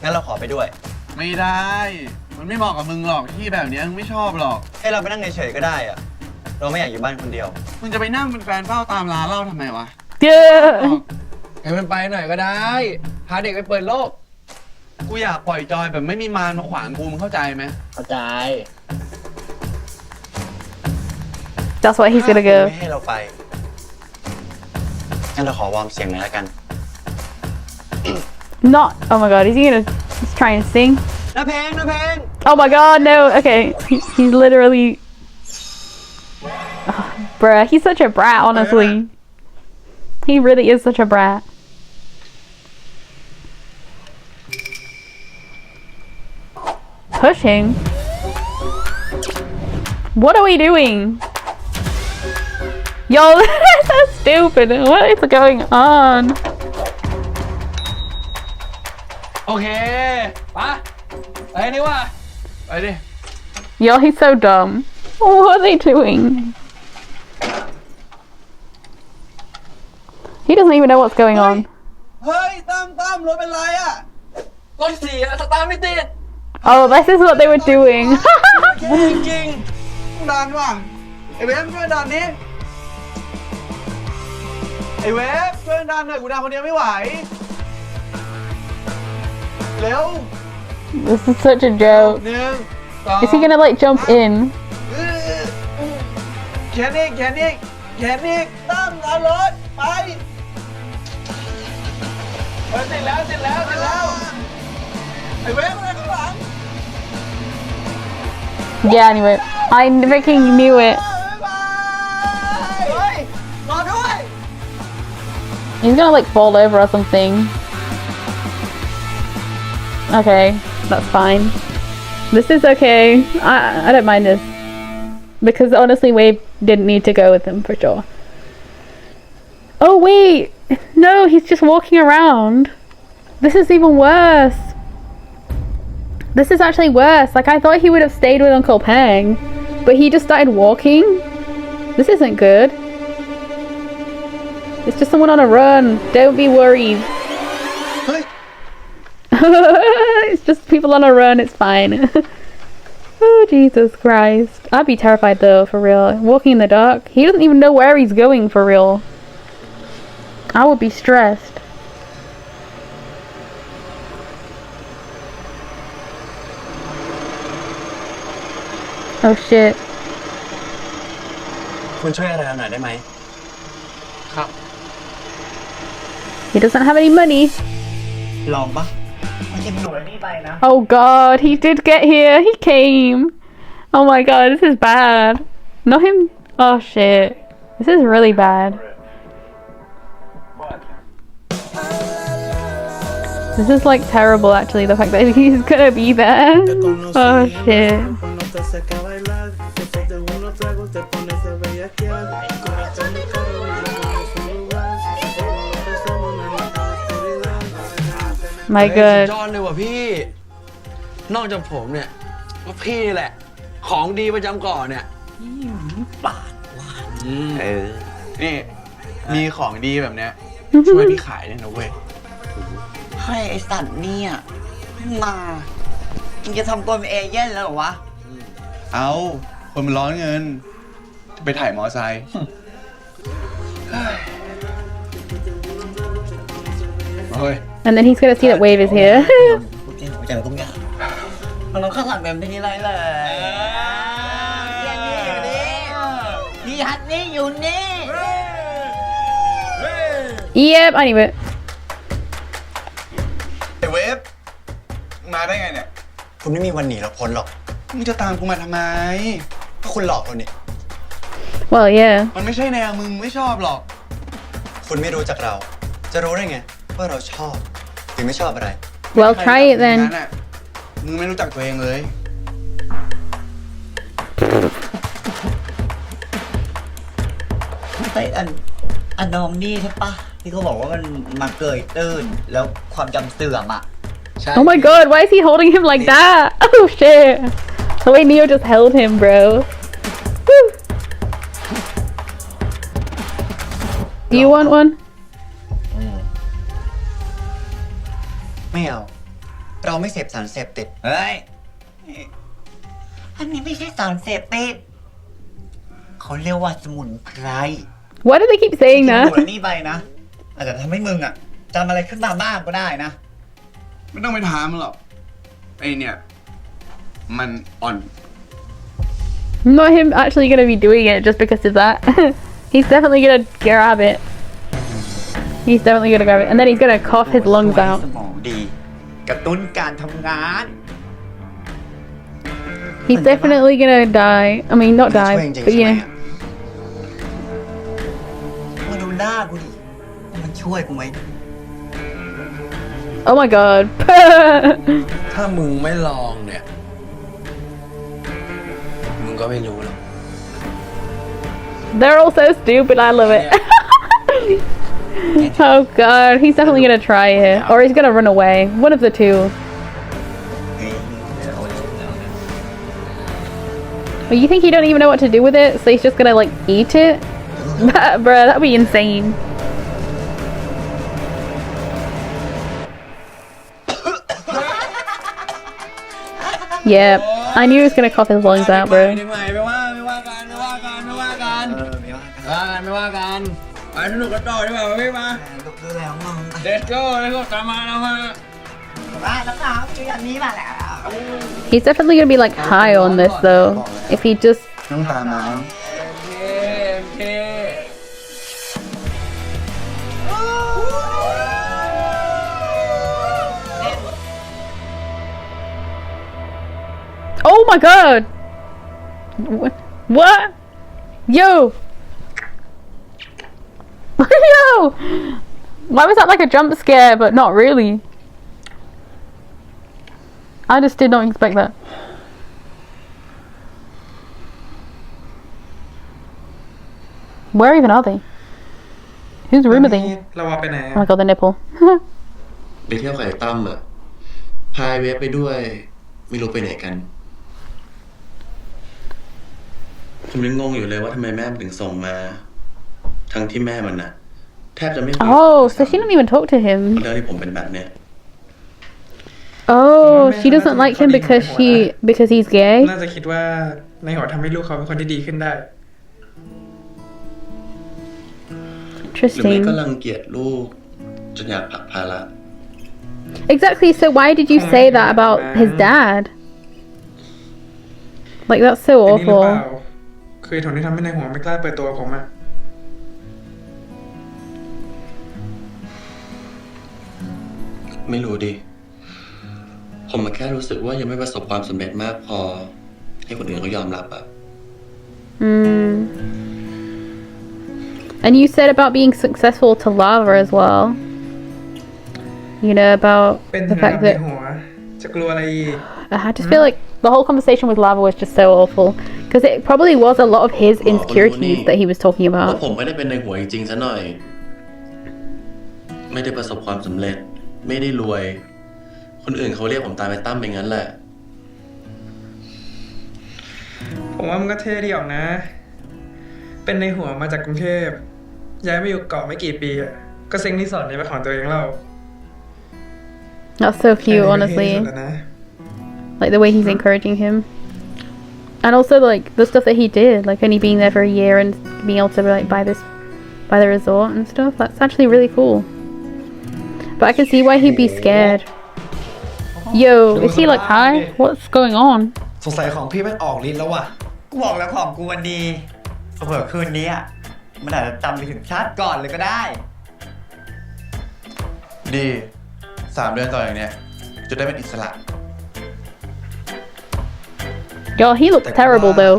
งั้นเราขอไปด้วย ไม่ได้ มันไม่เหมาะกับมึงหรอกที่แบบนี้มึงไม่ชอบหรอก ให้เราไปนั่งเฉยๆก็ได้อ่ะเราไม่อยากอยู่บ้านคนเดียว มึงจะไปนั่งเป็นแฟนเฝ้าตามร้านเหล้าทำไมวะ Yeah. ให้มันไปหน่อยก็ได้ พาเด็กไปเปิดโลก กูอยากปล่อยจอยแบบไม่มีมารมาขวางกูมึงเข้าใจไหม เข้าใจ That's why he's gonna ไม่ go. ให้เราไปงั้นเราขอวอร์มเสียงหน่อยละกัน Not. Oh my god, is he gonna? He's trying to sing. นะเพลง Oh my god, no. Okay, he's literally. Oh, bruh, he's such a brat, honestly. He really is such a brat. Pushing? What are we doing? Yo, that's so stupid. What is going on? โอเคปะไปนี่ว่าไปดิ Yo, he's so dumb. What are they doing? He doesn't even know what's going on. เฮ้ยตั้มรถเป็นไรอ่ะ รถเสียสตาร์ทไม่ติด Oh, this is what they were doing. จริงๆดันว่ะไอเวฟช่วยดันนี้ไอเวฟช่วยดันหน่อยกูดันคนเดียวไม่ไหวเร็ว This is such a joke. หนึ่งสอง Is he gonna like jump in? แขนอีกตั้มเอารถไปติดแล้วไอเวฟอะไรข้างหลัง Yeah, anyway. I freaking knew it. เฮ้ยรอด้วย He's gonna like fall over or something. Okay, that's fine. This is okay. I don't mind this. Because honestly, Wave didn't need to go with him for sure. Oh wait! No, he's just walking around. This is even worse. This is actually worse. Like, I thought he would have stayed with Uncle Peng, but he just started walking. This isn't good. It's just someone on a run. Don't be worried. เฮ้ย It's just people on a run. It's fine. Oh, Jesus Christ. I'd be terrified though, for real. Walking in the dark. He doesn't even know where he's going, for real. I would be stressed. Oh shit. คุณช่วยอะไรเราหน่อยได้ไหม ครับ He doesn't have any money. ลองปะ Oh god, he did get here. He came. Oh my god, this is bad. Not him. Oh shit. This is really bad. This is like terrible actually, the fact that he's gonna be there. Oh shit. My สุด god. ยอดเลยว่ะพี่ นอกจากผมเนี่ยก็พี่นี่แหละ ของดีประจำก่อนเนี่ย นี่ มีของดีแบบเนี้ย ช่วยพี่ขายได้นะเว้ย ให้ไอสัตว์เนี่ยมามึงจะทำตัวเป็นเอเย่นแล้วเหรอวะ เอาคนมันร้อนเงิน ไปถ่ายมอไซค์ ม And then he's gonna see that Wave is here. กูเจอหัวใจตรงเนี้ยมันต้องข้างหลังแบบนี้เลยพี่ฮันนี่อยู่นี่ Yep, I knew it. ไอ้เวฟมาได้ไงเนี่ย คุณไม่มีวันหนีเราพ้นหรอก มึงจะตามกูมาทำไมเพราะคุณหลอกเราเนี่ย Well, yeah. มันไม่ใช่แนวมึงไม่ชอบหรอก คุณไม่รู้จักเรา จะรู้ได้ไงว่าเราชอบหรือไม่ชอบอะไร Well, try it then. งั้นน่ะมึงไม่รู้จักตัวเองเลย ไอ้อันน้องนี่ใช่ปะที่เขาบอกว่ามันมาเกยตื้นแล้วความจำเสื่อมอ่ะ Oh my god, why is he holding him like that? Oh shit. The way Neo just held him, bro. Woo. Do you want one? ไม่เอา เราไม่เสพสารเสพติด เฮ้ย อันนี้ไม่ใช่สารเสพติดเขาเรียกว่าสมุนไพร Why do they keep saying กิน that? หัวนี่ไปนะอาจจะทำให้มึงอ่ะจำอะไรขึ้นมาบ้างก็ได้นะ ไม่ต้องไปถามมันหรอก ไอเนี่ย มันอ่อน Not him actually gonna be doing it just because of that. He's definitely gonna grab it. He's definitely gonna grab it. And then he's gonna cough his lungs out. สมองดีกระตุ้นการทำงาน He's definitely gonna die. I mean, not ช่วย die, จริงๆ but ใช่ไหม yeah. อะ มาดูหน้ากูดิว่ามันช่วยกูไหม Oh my god. ถ้ามึงไม่ลองเนี่ย มึงก็ไม่รู้หรอก They're all so stupid. I love it. Oh god, he's definitely gonna try it. Or he's gonna run away. One of the two. But you think he don't even know what to do with it? So he's just gonna like eat it? Bruh, that'd be insane. Yep, I knew he was gonna cough his lungs out, bro. ไม่ว่ากันไปสนุกกันต่อดีกว่าพี่มา ดูแล้วมอง Let's go ตามมาแล้วฮะ แล้วค่ะคืออันนี้มาแล้ว He's definitely gonna be like high on this though. If he just น้องตามมา โอเค Oh my god! What? Yo! Yo! Why was that like a jump scare, but not really? I just did not expect that. Where even are they? Whose room are they? เราว่าไปไหน Oh my god, the nipple. ไปเที่ยวกับไอ้ตั้มอะพายเวฟไปด้วย ไม่รู้ไปไหนกัน ผมยังงงอยู่เลยว่าทำไมแม่มันถึงส่งมา ทั้งที่แม่มันน่ะ แทบจะไม่คุย Oh, so she didn't even talk to him. เรื่องที่ผมเป็นแบบเนี้ย Oh, she doesn't like him because he's gay? น่าจะคิดว่าในหัวทำให้ลูกเขาเป็นคนที่ดีขึ้นได้ หรือไม่ Interesting. ก็รังเกียจลูกจนอยากผลักภาระ Exactly, so why did you say that about his dad? Like, that's so อันนี้หรือเปล่า awful. คือเหตุผลที่ทำให้ในหัวไม่กล้าเปิดตัวผมอะ ไม่รู้ดิ ผมมาแค่รู้สึกว่ายังไม่ประสบความสำเร็จมากพอ ให้คนอื่นเขายอมรับอะ Hmm. And you said about being successful to Lava as well. You know, about เป็นถึ the งระดั fact บใน that หัว จะกลัวอะไรอีก I just feel like the whole conversation with Lava was just so awful. Because it probably was a lot of his insecurities that he was talking ว่า about. ผมไม่ได้เป็นในหัวจริงๆซะหน่อย ไม่ได้ประสบความสำเร็จ ไม่ได้รวย คนอื่นเขาเรียกผมตามไปตั้มไปงั้นแหละ ผมว่ามันก็เท่ดีออกนะ เป็นในหัวมาจากกรุงเทพ ย้ายมาอยู่เกาะไม่กี่ปีอะก็เซ็งที่สอนในเป็นของตัวเองเรา That's so แค่ cute, นี้ก็เท่ที่ honestly. สุดแล้วนะ Like the way he's encouraging him. And also like the stuff that he did, like only being there for a year and being able to like buy the resort and stuff. That's actually really cool. But I can see why he'd be scared. Yo, is he like high? What's going on? สงสัยของพี่มันออกฤทธิ์แล้วว่ะ กูบอกแล้วของกูมันดีเผื่อคืนนี้อ่ะมันอาจจะจำไปถึงชาติก่อนเลยก็ได้ ดี 3 เดือนต่ออย่างเนี้ยจะได้เป็นอิสระ Yo, he looks terrible though.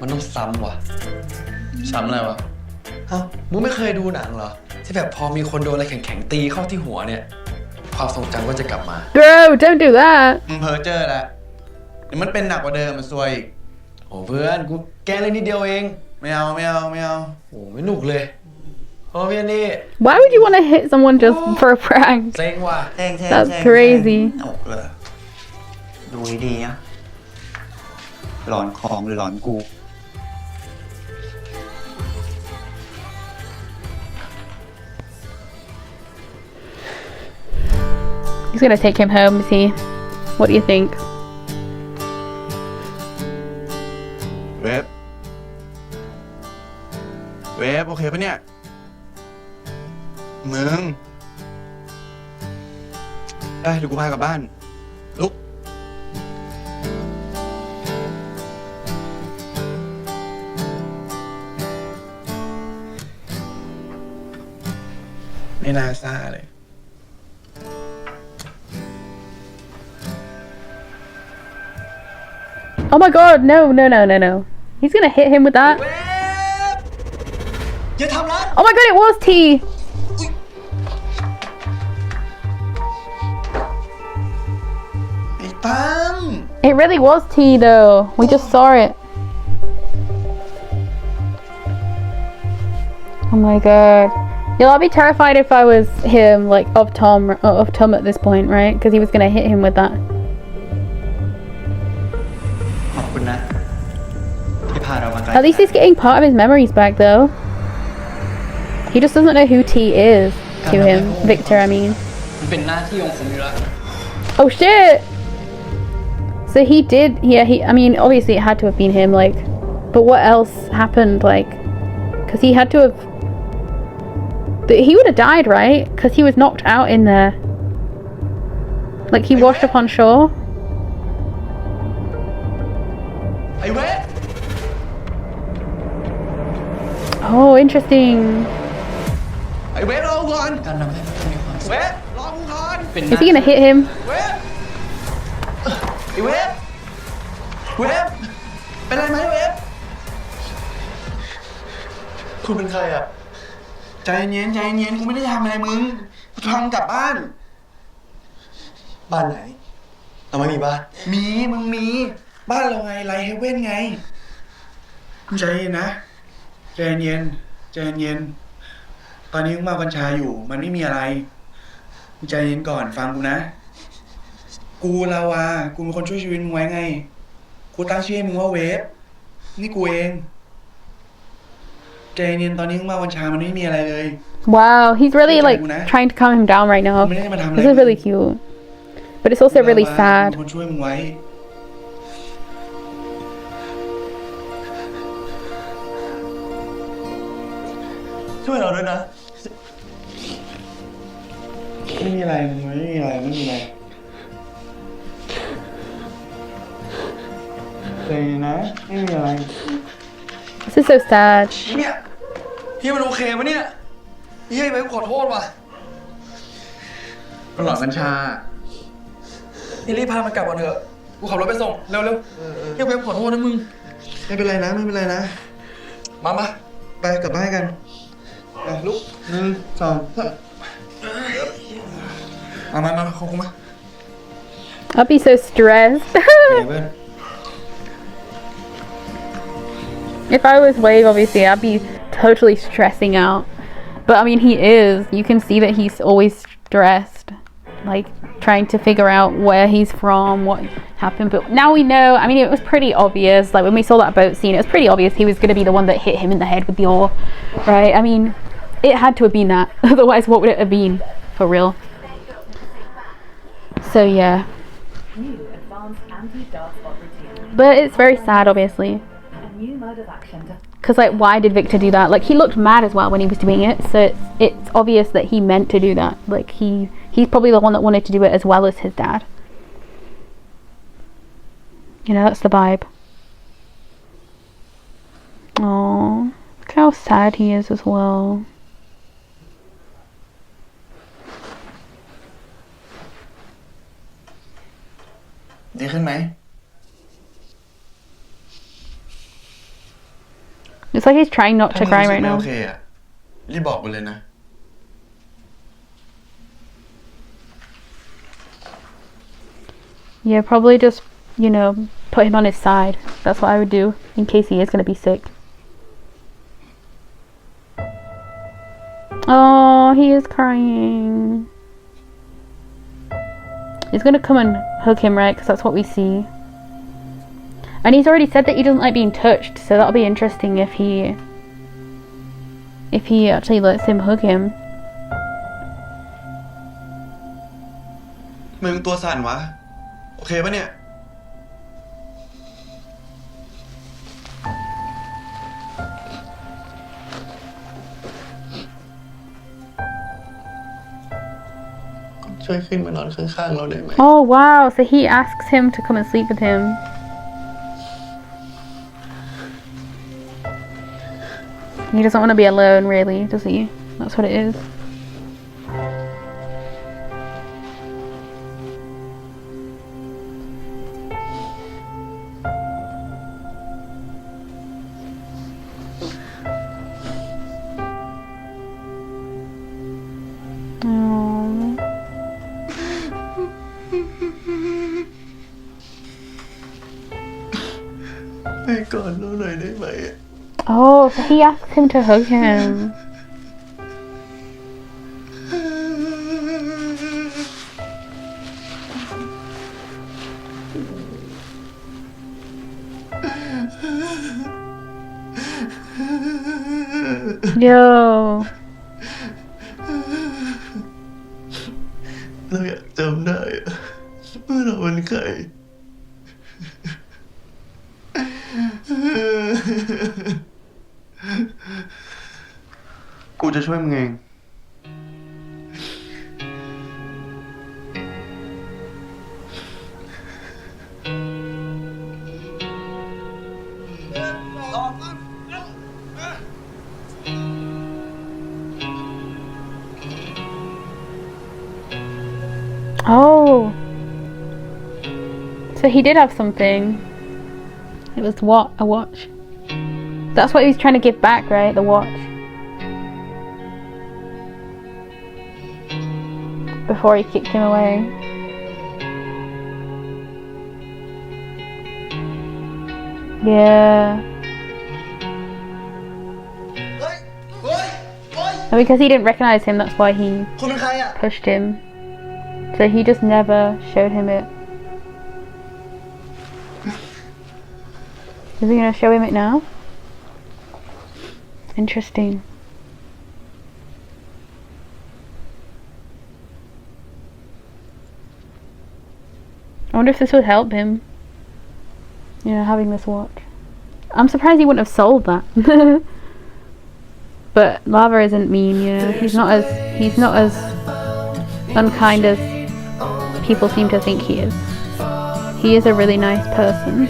มันต้องซ้ำว่ะ ซ้ำอะไรวะ เอ้ามึงไม่เคยดูหนังเหรอ ที่แบบพอมีคนโดนอะไรแข็งๆตีเข้าที่หัวเนี่ย ความทรงจำก็จะกลับมา Bro, don't do that. มึงเพ้อเจอแล้วเดี๋ยวมันเป็นหนักกว่าเดิมมันซวยอีก โอ้เพื่อนกูแกเล่นนิดเดียวเอง ไม่เอาไม่เอาไม่เอา โอ้ไม่หนุกเลยโอ้พี่อันนี่ Why would you want to hit someone just for a prank? เซ็งว่ะ That's crazy. อกเลยดูดีๆอะหลอนของหรือหลอนกู He's gonna take him home, is he? What do you think? เวฟโอเคปะเนี่ย มึง ได้เดี๋ยวกูพากลับบ้าน ลุก ไม่น่าซ่าเลย Oh my god, no. He's gonna hit him with that. อย่าทำร้าย Oh my god, it was T. ไอ้ตั้ม It really was T though. We just saw it. Oh my god. Yo, I'd be terrified if I was him, like of Tom at this point, right? Because he was gonna hit him with that. ขอบคุณนะที่พาเรามาไกล At least he's getting part of his memories back though. He just doesn't know who T is to him. Victor, I mean. มันเป็นหน้าที่ของผมอยู่แล้ว Oh shit! So he did, yeah, I mean, obviously it had to have been him, like, but what else happened, like, because he had to have, he would have died, right? Because he was knocked out in there. Like, he washed up on shore. ไอ้เวฟ Oh, interesting. ไอ้เวฟรอกูก่อนเวฟรอกูก่อน Is he gonna hit him? เวฟไอ้เวฟเป็นไรไหมเวฟคุณเป็นใครอ่ะ ใจเย็นกูไม่ได้ทำอะไรมึงกูทำกลับบ้าน บ้านไหน เราไม่มีบ้าน มึงมี บ้านเราไงไลท์เฮเว่นไงมึงใจเย็นนะใจเย็นตอนนี้มึงเมากัญชาอยู่ มันไม่มีอะไรมึงใจเย็นก่อนฟังกูนะ กูลาวากูเป็นคนช่วยชีวิตมึงไว้ไง กูตั้งชื่อให้มึงว่าเวฟ นี่กูเองใจเย็นตอนนี้มึงเมากัญชามันไม่มีอะไรเลย Wow, he's really, like, trying to calm him down right now. This is really cute. But it's also really sad. คนช่วยมึงไว้ ช่วยเราด้วยนะ ไม่มีอะไรมึงไม่มีอะไรใจเย็นนะไม่มีอะไร This is so sad. เนี่ยพี่มันโอเคปะเนี่ยเฮ้ยไปขอโทษว่ะ มันหลอนกัญชา นี่รีบพามันกลับก่อนเถอะ กูขับรถไปส่ง เร็วๆเฮ้ยไปขอโทษนะมึง ไม่เป็นไรนะมา ไปกลับบ้านกันไปลุก1 2 3มาของกูมา I'll be so stressed. If I was Wave, obviously, I'd be totally stressing out. But I mean, he is. You can see that he's always stressed, like trying to figure out where he's from, what happened. But now we know. I mean, it was pretty obvious. Like when we saw that boat scene, it was pretty obvious he was going to be the one that hit him in the head with the oar, right? I mean, it had to have been that. Otherwise, what would it have been? For real. So yeah. But it's very sad, obviously. Because, like, why did Victor do that? Like, he looked mad as well when he was doing it, so it's obvious that he meant to do that. Like, he's probably the one that wanted to do it as well as his dad. You know, that's the vibe. Oh, look how sad he is as well. It's like he's trying not to cry right now. รีบบอกกูเลยนะ Yeah, probably just, you know, put him on his side. That's what I would do in case he is going to be sick. Oh, he is crying. He's going to come and hug him, right? Because that's what we see. And he's already said that he doesn't like being touched, so that'll be interesting if he actually lets him hug him. มึงตัวสั่นวะ โอเคปะเนี่ย ช่วยขึ้นมานอนข้างๆเราได้ไหม Oh wow, so he asks him to come and sleep with him. He doesn't want to be alone, really, does he? That's what it is. Oh, so he asked him to hug him. Yo. เราอยากจำได้ว่าเราเป็นใคร กูจะช่วยมึงเอง Oh. So he did have something. It was what? A watch. That's what he was trying to give back, right? The watch. Before he kicked him away. Yeah. And because he didn't recognize him, that's why he pushed him. So he just never showed him it. Is he gonna show him it now? Interesting. I wonder if this would help him. You know, having this watch. I'm surprised he wouldn't have sold that. But Lava isn't mean, you know. He's not as unkind as people seem to think he is. He is a really nice person.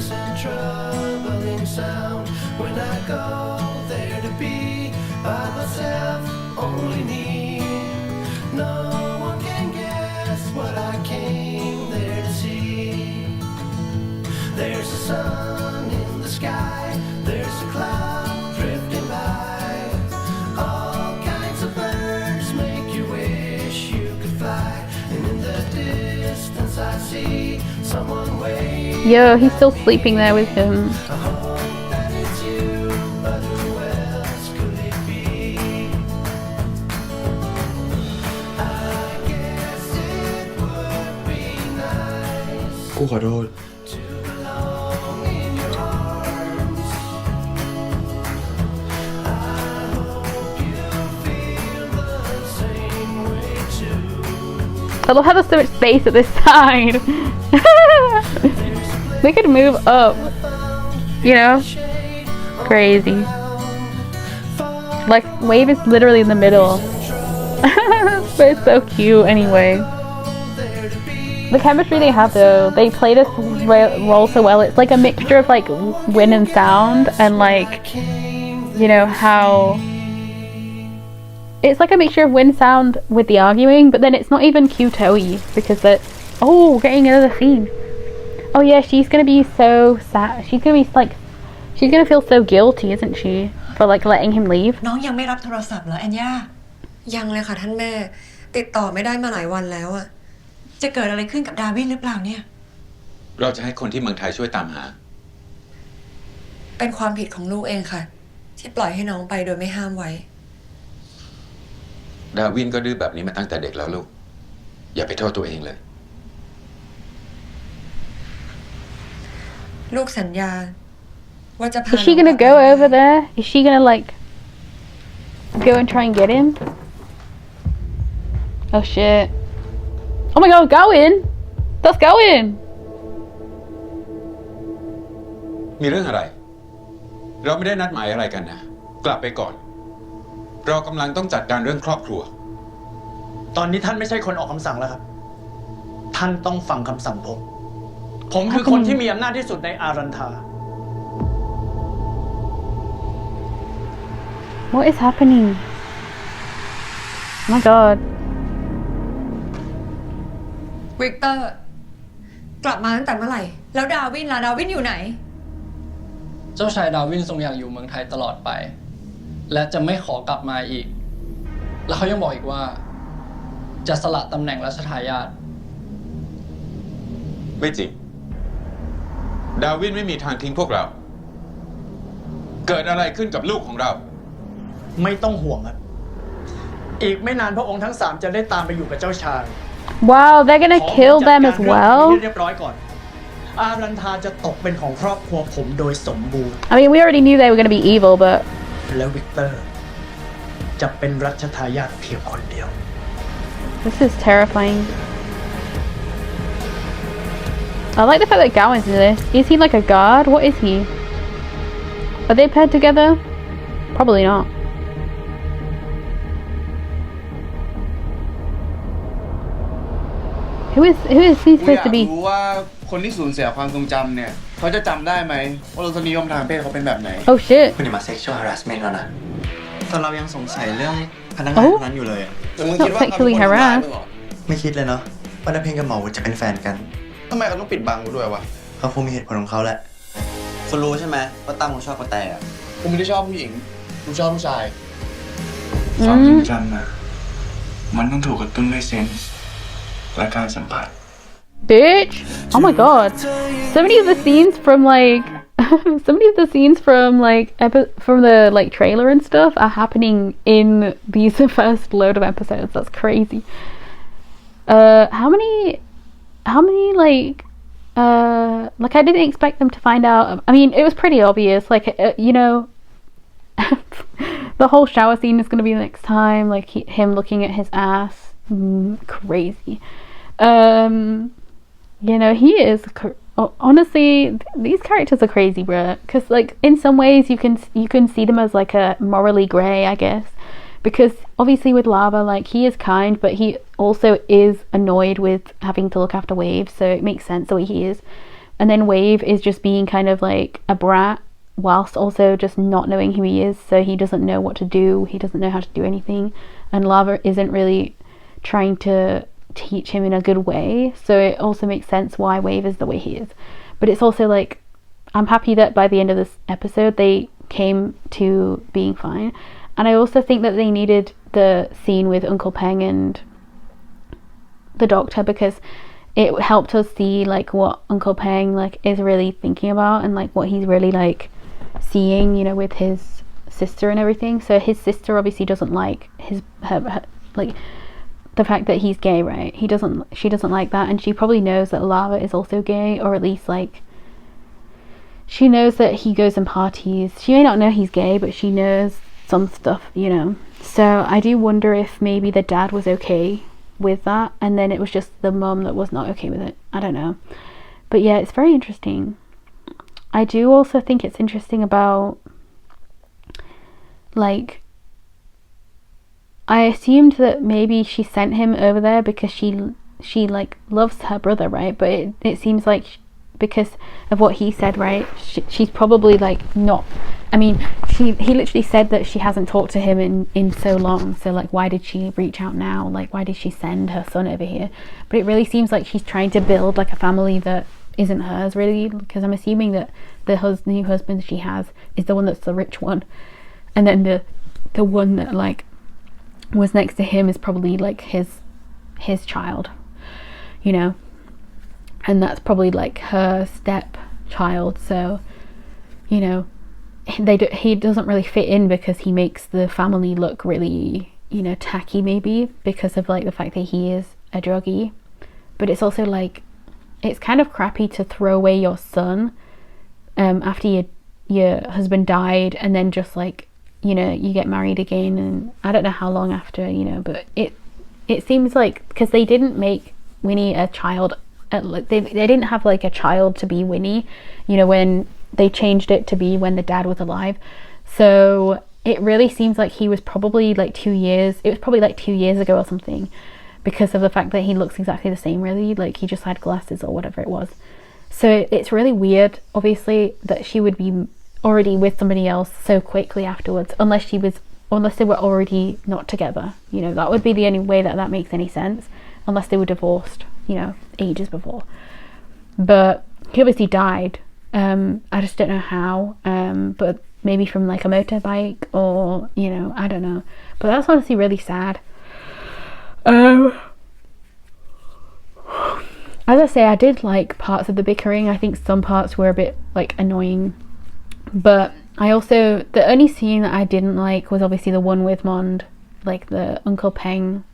There's a sun in the sky, there's a cloud drifting by. All kinds of birds make you wish you could fly. And in the distance I see someone waiting. Yo, he's still sleeping there with him. I hope that it's you, but who else could it be? I guess it would be nice. กูขอโทษ I love how there's so much space at this side. They could move up. You know? Crazy. Like, Wave is literally in the middle. But it's so cute anyway. The chemistry they have though, they play this role so well. It's like a mixture of like wind and sound, and like, you know, how it's like a mixture of wind sound with the arguing, but then it's not even cute-y because it's, oh, getting another scene. Oh yeah, she's gonna be so sad. She's gonna be like, she's gonna feel so guilty, isn't she, for like letting him leave. น้องยังไม่รับโทรศัพท์เหรอแอนย่ายังเลยค่ะท่านแม่ติดต่อไม่ได้มาหลายวันแล้วอะจะเกิดอะไรขึ้นกับดาวินหรือเปล่าเนี่ยเราจะให้คนที่เมืองไทยช่วยตามหาเป็นความผิดของลูกเองค่ะที่ปล่อยให้น้องไปโดยไม่ห้ามไว้ดาวินก็ดื้อแบบนี้มาตั้งแต่เด็กแล้วลูกอย่าไปโทษตัวเองเลยลูกสัญญาว่าจะพา Is she gonna go over there? Is she gonna like go and try and get him? Oh shit. Oh my god, go in! Let's go in! มีเรื่องอะไรเราไม่ได้นัดหมายอะไรกันนะกลับไปก่อนเรากำลังต้องจัดการเรื่องครอบครัวตอนนี้ท่านไม่ใช่คนออกคำสั่งแล้วครับท่านต้องฟังคำสั่งผมคือคนที่มีอำนาจที่สุดในอารันธา What is happening? Oh my god. วิกเตอร์กลับมาตั้งแต่เมื่อไหร่แล้วดาวินล่ะดาวินอยู่ไหนเจ้าชายดาวินทรงอยากอยู่เมืองไทยตลอดไปและจะไม่ขอกลับมาอีกแล้วเขายังบอกอีกว่าจะสละตำแหน่งรัชทายาทไม่จริงดาวินไม่มีทางทิ้งพวกเราเกิดอะไรขึ้นกับลูกของเราไม่ต้องห่วงครับอีกไม่นานพระองค์ทั้งสามจะได้ตามไปอยู่กับเจ้าชาย Wow, they're gonna kill them as well? เรียบร้อยก่อนอารันธาจะตกเป็นของครอบครัวผมโดยสมบูรณ์ I mean, we already knew they were gonna be evil, but และวิกเตอร์จะเป็นรัชทายาทเพียงคนเดียว this is terrifying. I like the fact that Gawain's in this. Is he like a guard? What is he? Are they paired together? Probably not. Who is he supposed to be? รู้ว่าคนที่สูญเสียความทรงจำเนี่ยเขาจะจำได้ไหมว่ารสนิยมทางเพศเขาเป็นแบบไหน Oh shit. คุณอย่ามา sexual harassment แล้วนะตอนเรายังสงสัยเรื่องพนักงานคนนั้นอยู่เลย Not sexually harassed. ไม่คิดเลยเนาะว่าน้าเพลงกับหมอวุฒิจะเป็นแฟนกัน ทำไมเขาต้องปิดบังกูด้วยวะ เขาคงมีเหตุผลของเขาแหละคุณรู้ใช่ไหมว่าตั้มเขาชอบกระแตอ่ะ กูไม่ได้ชอบผู้หญิงกูชอบผู้ชาย ความทรงจำนะมันต้องถูกกระตุ้นด้วยเซนส์และการสัมผัส Bitch! Oh my god. So many of the scenes from like from the like trailer and stuff are happening in these first load of episodes. That's crazy. How many like I didn't expect them to find out. I mean, it was pretty obvious, like you know, the whole shower scene is going to be next time, like him looking at his ass. Crazy. You know, he is honestly, these characters are crazy, bruh, because like in some ways you can see them as like a morally grey, I guess, because obviously with Lava, like, he is kind, but he also is annoyed with having to look after Wave, so it makes sense the way he is. And then Wave is just being kind of like a brat whilst also just not knowing who he is, so he doesn't know what to do, he doesn't know how to do anything, and Lava isn't really trying to teach him in a good way, so it also makes sense why Wave is the way he is. But it's also like, I'm happy that by the end of this episode they came to being fine, and I also think that they needed the scene with Uncle Peng and the doctor, because it helped us see like what Uncle Peng like is really thinking about, and like what he's really like seeing, you know, with his sister and everything. So his sister obviously doesn't like her like the fact that he's gay, right? She doesn't like that, and she probably knows that Lava is also gay, or at least like she knows that he goes and parties. She may not know he's gay, but she knows some stuff, you know. So I do wonder if maybe the dad was okay with that, and then it was just the mum that was not okay with it. I don't know. But yeah, it's very interesting. I do also think it's interesting about like I assumed that maybe she sent him over there because she like loves her brother, right? But it seems like because of what he said, right, she's probably like not, I mean, he literally said that she hasn't talked to him in so long, so like why did she reach out now? Like why did she send her son over here? But it really seems like she's trying to build like a family that isn't hers, really, because I'm assuming that the new husband she has is the one that's the rich one, and then the one that like was next to him is probably like his child, you know, and that's probably like her stepchild. So, you know, he doesn't really fit in because he makes the family look really, you know, tacky, maybe because of like the fact that he is a druggie. But it's also like, it's kind of crappy to throw away your son after your husband died, and then just like, you know, you get married again, and I don't know how long after, you know, but it seems like, because they didn't make Winnie a child, they didn't have like a child to be Winnie, you know, when they changed it to be when the dad was alive. So it really seems like he was probably like 2 years, it was probably like 2 years ago or something, because of the fact that he looks exactly the same, really, like he just had glasses or whatever it was. So it's really weird, obviously, that she would be already with somebody else so quickly afterwards, unless they were already not together, you know. That would be the only way that makes any sense, unless they were divorced, you know, ages before. But he obviously died. I just don't know how, but maybe from like a motorbike, or, you know, I don't know, but that's honestly really sad. As I say, I did like parts of the bickering. I think some parts were a bit like annoying, but I also, the only scene that I didn't like was obviously the one with Mond, like the Uncle Peng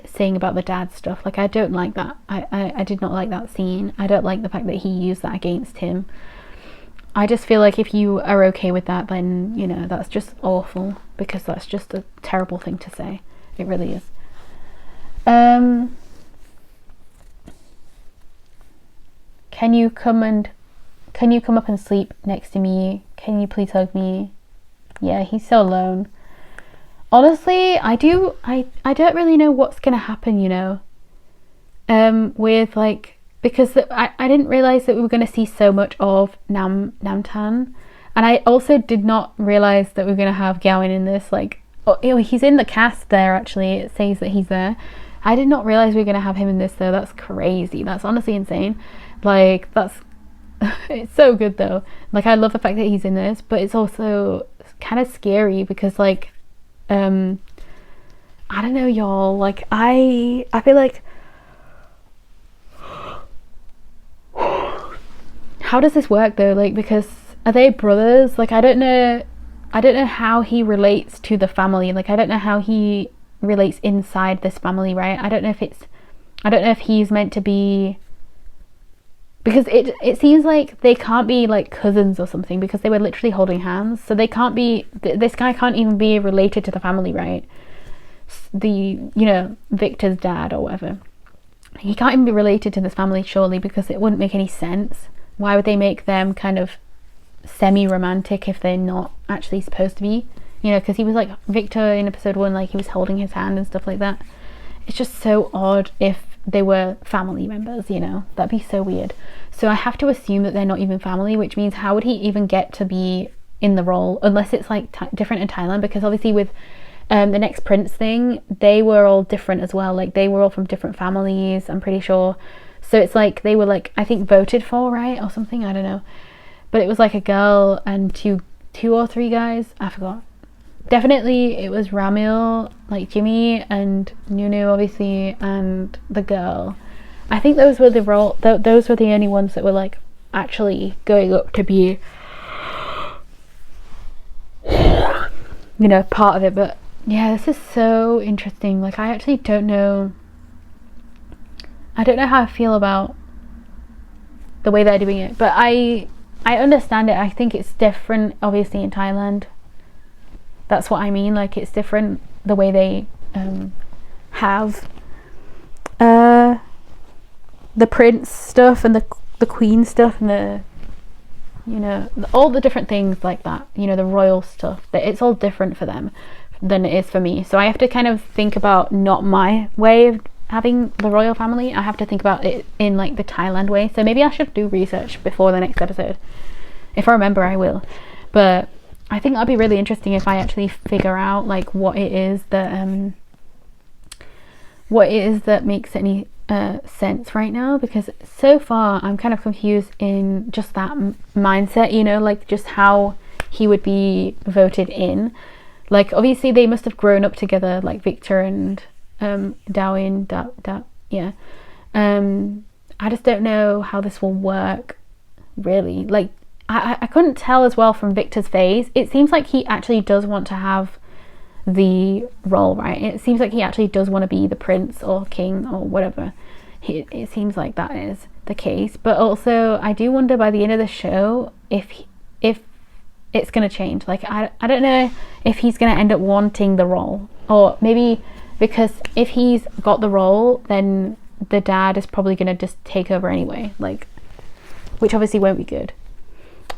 saying about the dad stuff. Like I don't like that. I did not like that scene. I don't like the fact that he used that against him. I just feel like if you are okay with that, then, you know, that's just awful, because that's just a terrible thing to say. It really is. Can you come up and sleep next to me? Can you please hug me? Yeah, he's so alone. Honestly, I don't really know what's gonna happen, you know, with like, because I didn't realize that we were gonna see so much of Namtan, and I also did not realize that we were gonna have Gawain in this. Like, oh, you know, he's in the cast there, actually. It says that he's there. I did not realize we were gonna have him in this, though. That's crazy. That's honestly insane. Like, that's it's so good though. Like, I love the fact that he's in this, but it's also kind of scary because, like, I don't know, y'all. Like, I feel like, how does this work though? Like, because are they brothers? Like, I don't know how he relates to the family. Like, I don't know how he relates inside this family, right? I don't know if he's meant to be, because it seems like they can't be like cousins or something, because they were literally holding hands. So they can't be, this guy can't even be related to the family, right? You know, Victor's dad or whatever. He can't even be related to this family, surely, because it wouldn't make any sense. Why would they make them kind of semi-romantic if they're not actually supposed to be? You know, because he was like, Victor in episode 1, like he was holding his hand and stuff like that. It's just so odd if they were family members, you know. That'd be so weird. So I have to assume that they're not even family, which means how would he even get to be in the role, unless it's like different in Thailand? Because obviously with the next Prince thing, they were all different as well. Like, they were all from different families, I'm pretty sure. So it's like they were, like, I think voted for, right, or something, I don't know. But it was like a girl and two or three guys, I forgot. Definitely it was Ramil, like Jimmy, and Nunu, obviously, and the girl. I think those were those were the only ones that were like actually going up to be, you know, part of it. But yeah, this is so interesting. Like, I actually don't know how I feel about the way they're doing it, but I understand it. I think it's different, obviously, in Thailand. That's what I mean. Like, it's different the way they have the prince stuff and the queen stuff and the, you know, all the different things like that. You know, the royal stuff. It's all different for them. than it is for me. So I have to kind of think about not my way of having the royal family. I have to think about it in like the Thailand way. So maybe I should do research before the next episode. If I remember, I will. But I think that'd be really interesting if I actually figure out like what it is that makes any sense right now, because so far I'm kind of confused in just that mindset, you know, like just how he would be voted in. Like obviously they must have grown up together, like Victor and Darwin, yeah. I just don't know how this will work really. Like I couldn't tell as well from Victor's face. It seems like he actually does want to have the role, right? It seems like he actually does want to be the prince or king or whatever. It seems like that is the case. But also I do wonder by the end of the show if it's going to change. Like I don't know if he's going to end up wanting the role, or maybe because if he's got the role then the dad is probably going to just take over anyway, like, which obviously won't be good.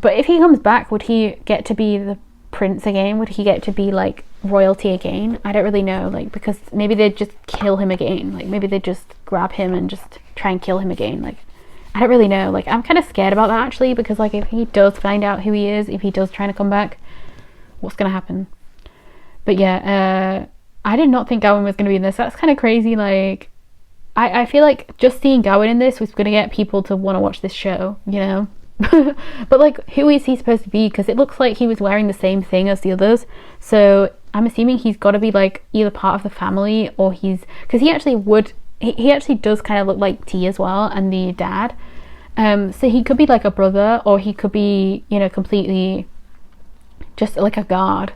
But if he comes back, would he get to be the prince again? Would he get to be like royalty again? I don't really know, like, because maybe they'd just kill him again. Like maybe they'd just grab him and just try and kill him again. Like I don't really know. Like I'm kind of scared about that actually, because like if he does find out who he is, if he does try to come back, what's gonna happen? But yeah, I did not think Gawain was gonna be in this. That's kind of crazy. Like I feel like just seeing Gawain in this was gonna get people to want to watch this show, you know. But like who is he supposed to be? Because it looks like he was wearing the same thing as the others, so I'm assuming he's got to be like either part of the family, or he's, because he actually does kind of look like T as well, and the dad, so he could be like a brother, or he could be, you know, completely just like a guard.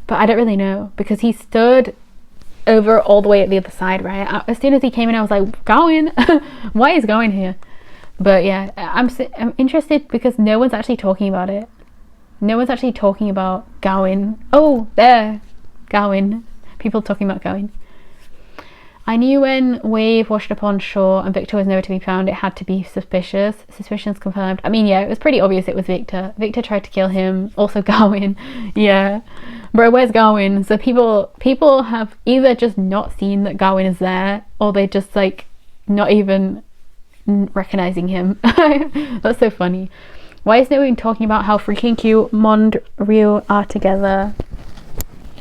But I don't really know, because he stood over all the way at the other side, right? As soon as he came in I was like, Gawain. Why is Gawain here? But yeah, I'm interested because no one's actually talking about it. No one's actually talking about Gawain. Oh, there, Gawain. People talking about Gawain. I knew when Wave washed up on shore and Victor was nowhere to be found, it had to be suspicious. Suspicions confirmed. I mean, yeah, it was pretty obvious it was Victor. Victor tried to kill him. Also Gawain. Yeah. Bro, where's Gawain? So people have either just not seen that Gawain is there, or they just like not even recognizing him. That's so funny. Why is no one talking about how freaking cute Mond Ryu are together?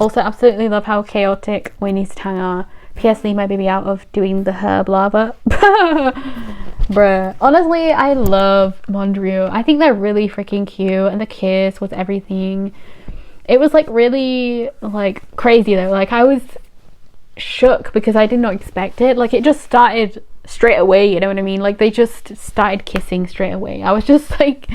Also absolutely love how chaotic Winnie's Tang are. P.S. leave my baby out of doing the herb lava. Bruh, honestly I love Mond Ryu. I think they're really freaking cute, and the kiss was everything. It was like really like crazy though. Like I was shook because I did not expect it. Like it just started straight away, you know what I mean? Like they just started kissing straight away. I was just like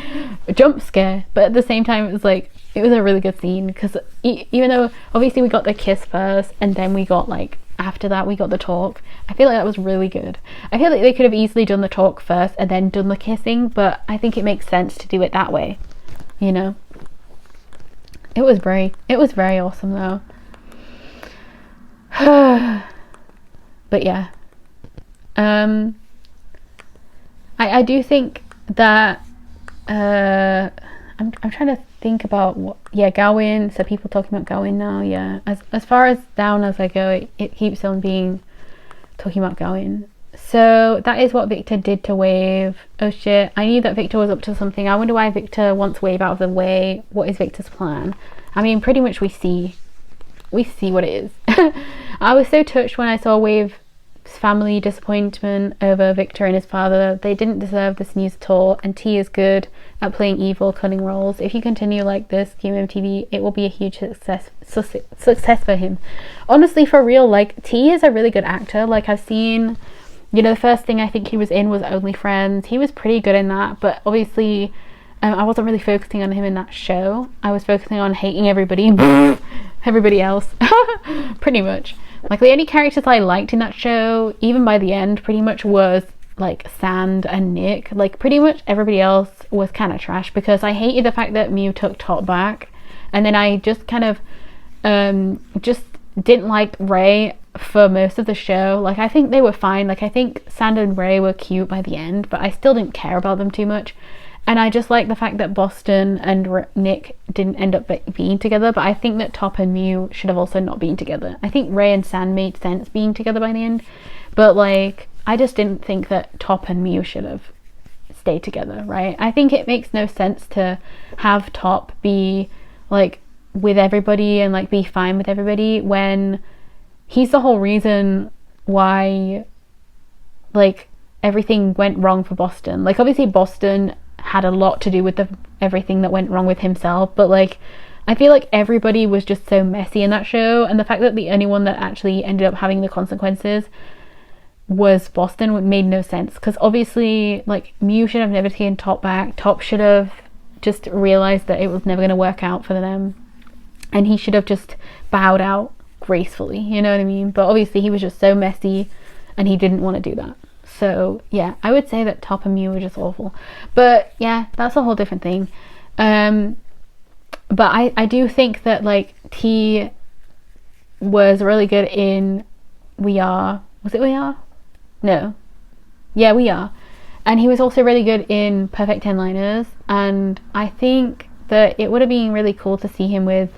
a jump scare, but at the same time it was like, it was a really good scene, because even though obviously we got the kiss first and then we got like, after that we got the talk, I feel like that was really good. I feel like they could have easily done the talk first and then done the kissing, but I think it makes sense to do it that way, you know. It was very awesome though. But yeah, I do think that I'm trying to think about what, yeah, Gawain. So people talking about Gawain now, yeah. As far as down as I go, it keeps on being talking about Gawain. So that is what Victor did to Wave. Oh shit, I knew that Victor was up to something. I wonder why Victor wants Wave out of the way. What is Victor's plan? I mean, pretty much we see what it is. I was so touched when I saw Wave's family disappointment over Victor and his father. They didn't deserve this news at all, and T is good at playing evil, cunning roles. If you continue like this, QMTV, it will be a huge success for him. Honestly, for real, like T is a really good actor. Like I've seen, you know, the first thing I think he was in was Only Friends. He was pretty good in that, but obviously I wasn't really focusing on him in that show. I was focusing on hating everybody everybody else. Pretty much. Like the only characters I liked in that show, even by the end, pretty much was like Sand and Nick. Like pretty much everybody else was kind of trash, because I hated the fact that Mew took Top back, and then I just kind of just didn't like Ray for most of the show. Like I think they were fine. Like I think Sand and Ray were cute by the end, but I still didn't care about them too much. And I just like the fact that Boston and Nick didn't end up being together, but I think that Top and Mew should have also not been together. I think Ray and San made sense being together by the end, but like I just didn't think that Top and Mew should have stayed together, right? I think it makes no sense to have Top be like with everybody and like be fine with everybody when he's the whole reason why like everything went wrong for Boston. Like obviously Boston had a lot to do with everything that went wrong with himself, but like I feel like everybody was just so messy in that show, and the fact that the only one that actually ended up having the consequences was Boston made no sense, because obviously like Mew should have never taken Top back. Top should have just realized that it was never going to work out for them, and he should have just bowed out gracefully, you know what I mean? But obviously he was just so messy and he didn't want to do that. So yeah, I would say that Top and Mew were just awful. But yeah, that's a whole different thing. But I do think that like T was really good in We Are. Was it We Are? No. Yeah, We Are. And he was also really good in Perfect 10-Liners. And I think that it would have been really cool to see him with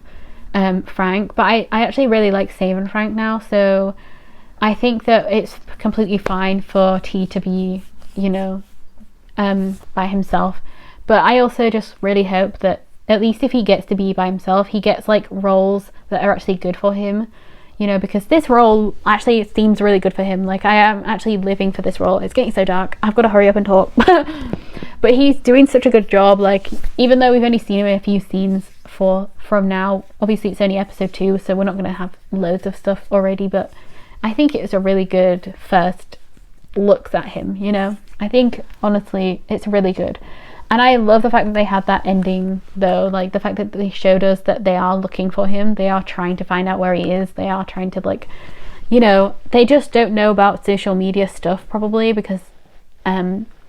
Frank. But I actually really like Saving Frank now. So I think that it's completely fine for T to be, you know, by himself. But I also just really hope that at least if he gets to be by himself, he gets like roles that are actually good for him, you know, because this role actually seems really good for him. Like I am actually living for this role. It's getting so dark. I've got to hurry up and talk. But he's doing such a good job. Like even though we've only seen him in a few scenes from now, obviously it's only episode 2, so we're not going to have loads of stuff already, but I think it was a really good first looks at him, you know. I think honestly it's really good. And I love the fact that they had that ending though, like the fact that they showed us that they are looking for him, they are trying to find out where he is, they are trying to like, you know, they just don't know about social media stuff probably because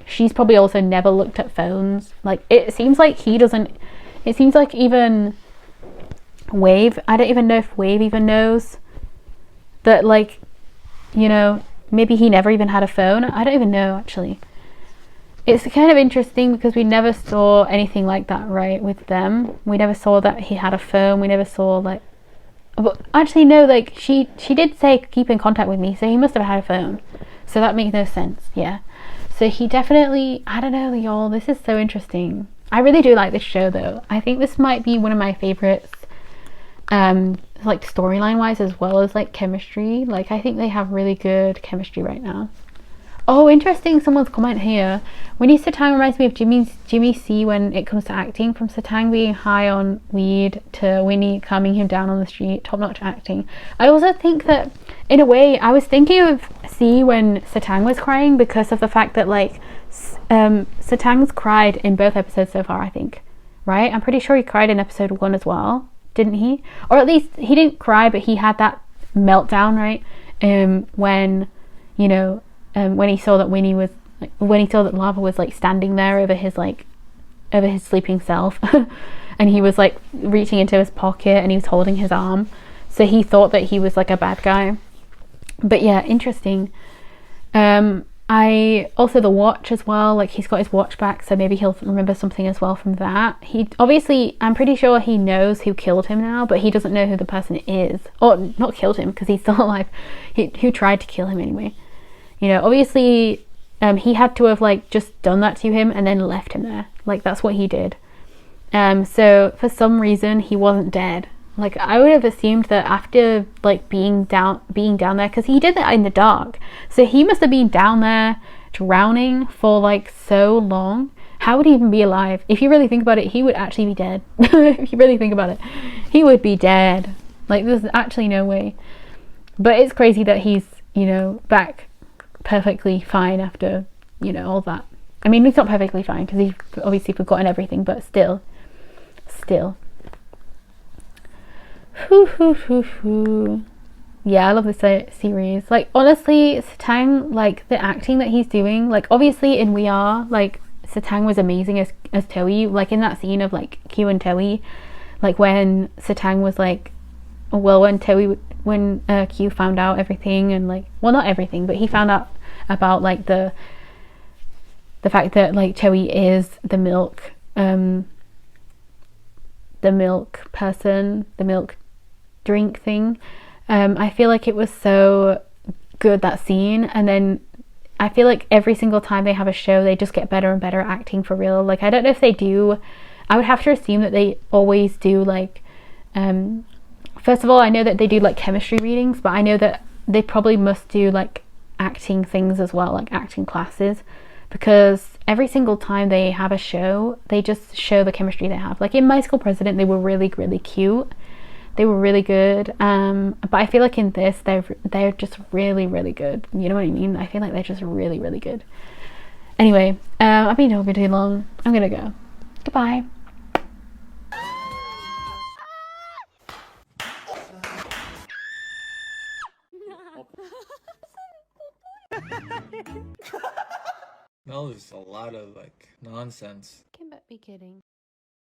she's probably also never looked at phones. Like it seems like he doesn't, it seems like even Wave, I don't even know if Wave even knows that, like, you know, maybe he never even had a phone. I don't even know actually. It's kind of interesting because we never saw anything like that, right, with them. We never saw that he had a phone. We never saw like, but actually no, like she did say keep in contact with me, so he must have had a phone. So that makes no sense. Yeah. So he definitely, I don't know, y'all, this is so interesting. I really do like this show though. I think this might be one of my favorites, like storyline wise as well as like chemistry. Like I think they have really good chemistry right now. Oh, interesting, someone's comment here. Winnie Satang reminds me of Jimmy C when it comes to acting, from Satang being high on weed to Winnie calming him down on the street. Top-notch acting. I also think that in a way I was thinking of C when Satang was crying because of the fact that like Satang's cried in both episodes so far, I think, right? I'm pretty sure he cried in episode 1 as well, didn't he? Or at least he didn't cry, but he had that meltdown, right? When, you know, when he saw that Winnie was like, when he saw that Lava was like standing there over his sleeping self and he was like reaching into his pocket and he was holding his arm, so he thought that he was like a bad guy. But yeah, interesting. I also the watch as well, like he's got his watch back, so maybe he'll remember something as well from that. He obviously, I'm pretty sure he knows who killed him now, but he doesn't know who the person is, or not killed him because he's still alive, who tried to kill him anyway. You know, obviously he had to have like just done that to him and then left him there. Like that's what he did. So for some reason he wasn't dead. Like I would have assumed that after like being down there, because he did that in the dark, so he must have been down there drowning for like so long. How would he even be alive? If you really think about it, he would actually be dead. If you really think about it, he would be dead. Like there's actually no way. But it's crazy that he's, you know, back perfectly fine after, you know, all that. I mean, he's not perfectly fine because he's obviously forgotten everything, but still. Yeah, I love this series. Like honestly, Satang, like the acting that he's doing, like obviously in We Are, like Satang was amazing as Toei. Like in that scene of like Q and Toei, like when Satang was like, well, when Q found out everything, and like, well, not everything, but he found out about like the the fact that like Joey is the milk person, the milk drink thing. I feel like it was so good, that scene. And then I feel like every single time they have a show, they just get better and better at acting for real. Like I don't know if they do, I would have to assume that they always do like first of all, I know that they do like chemistry readings, but I know that they probably must do like acting things as well, like acting classes, because every single time they have a show, they just show the chemistry they have. Like in My School President, they were really cute, they were really good, but I feel like in this they're just really good, you know what I mean? I feel like they're just really good. Anyway, I've been talking too long, I'm gonna go. Goodbye. That was a lot of like nonsense. Can but be kidding.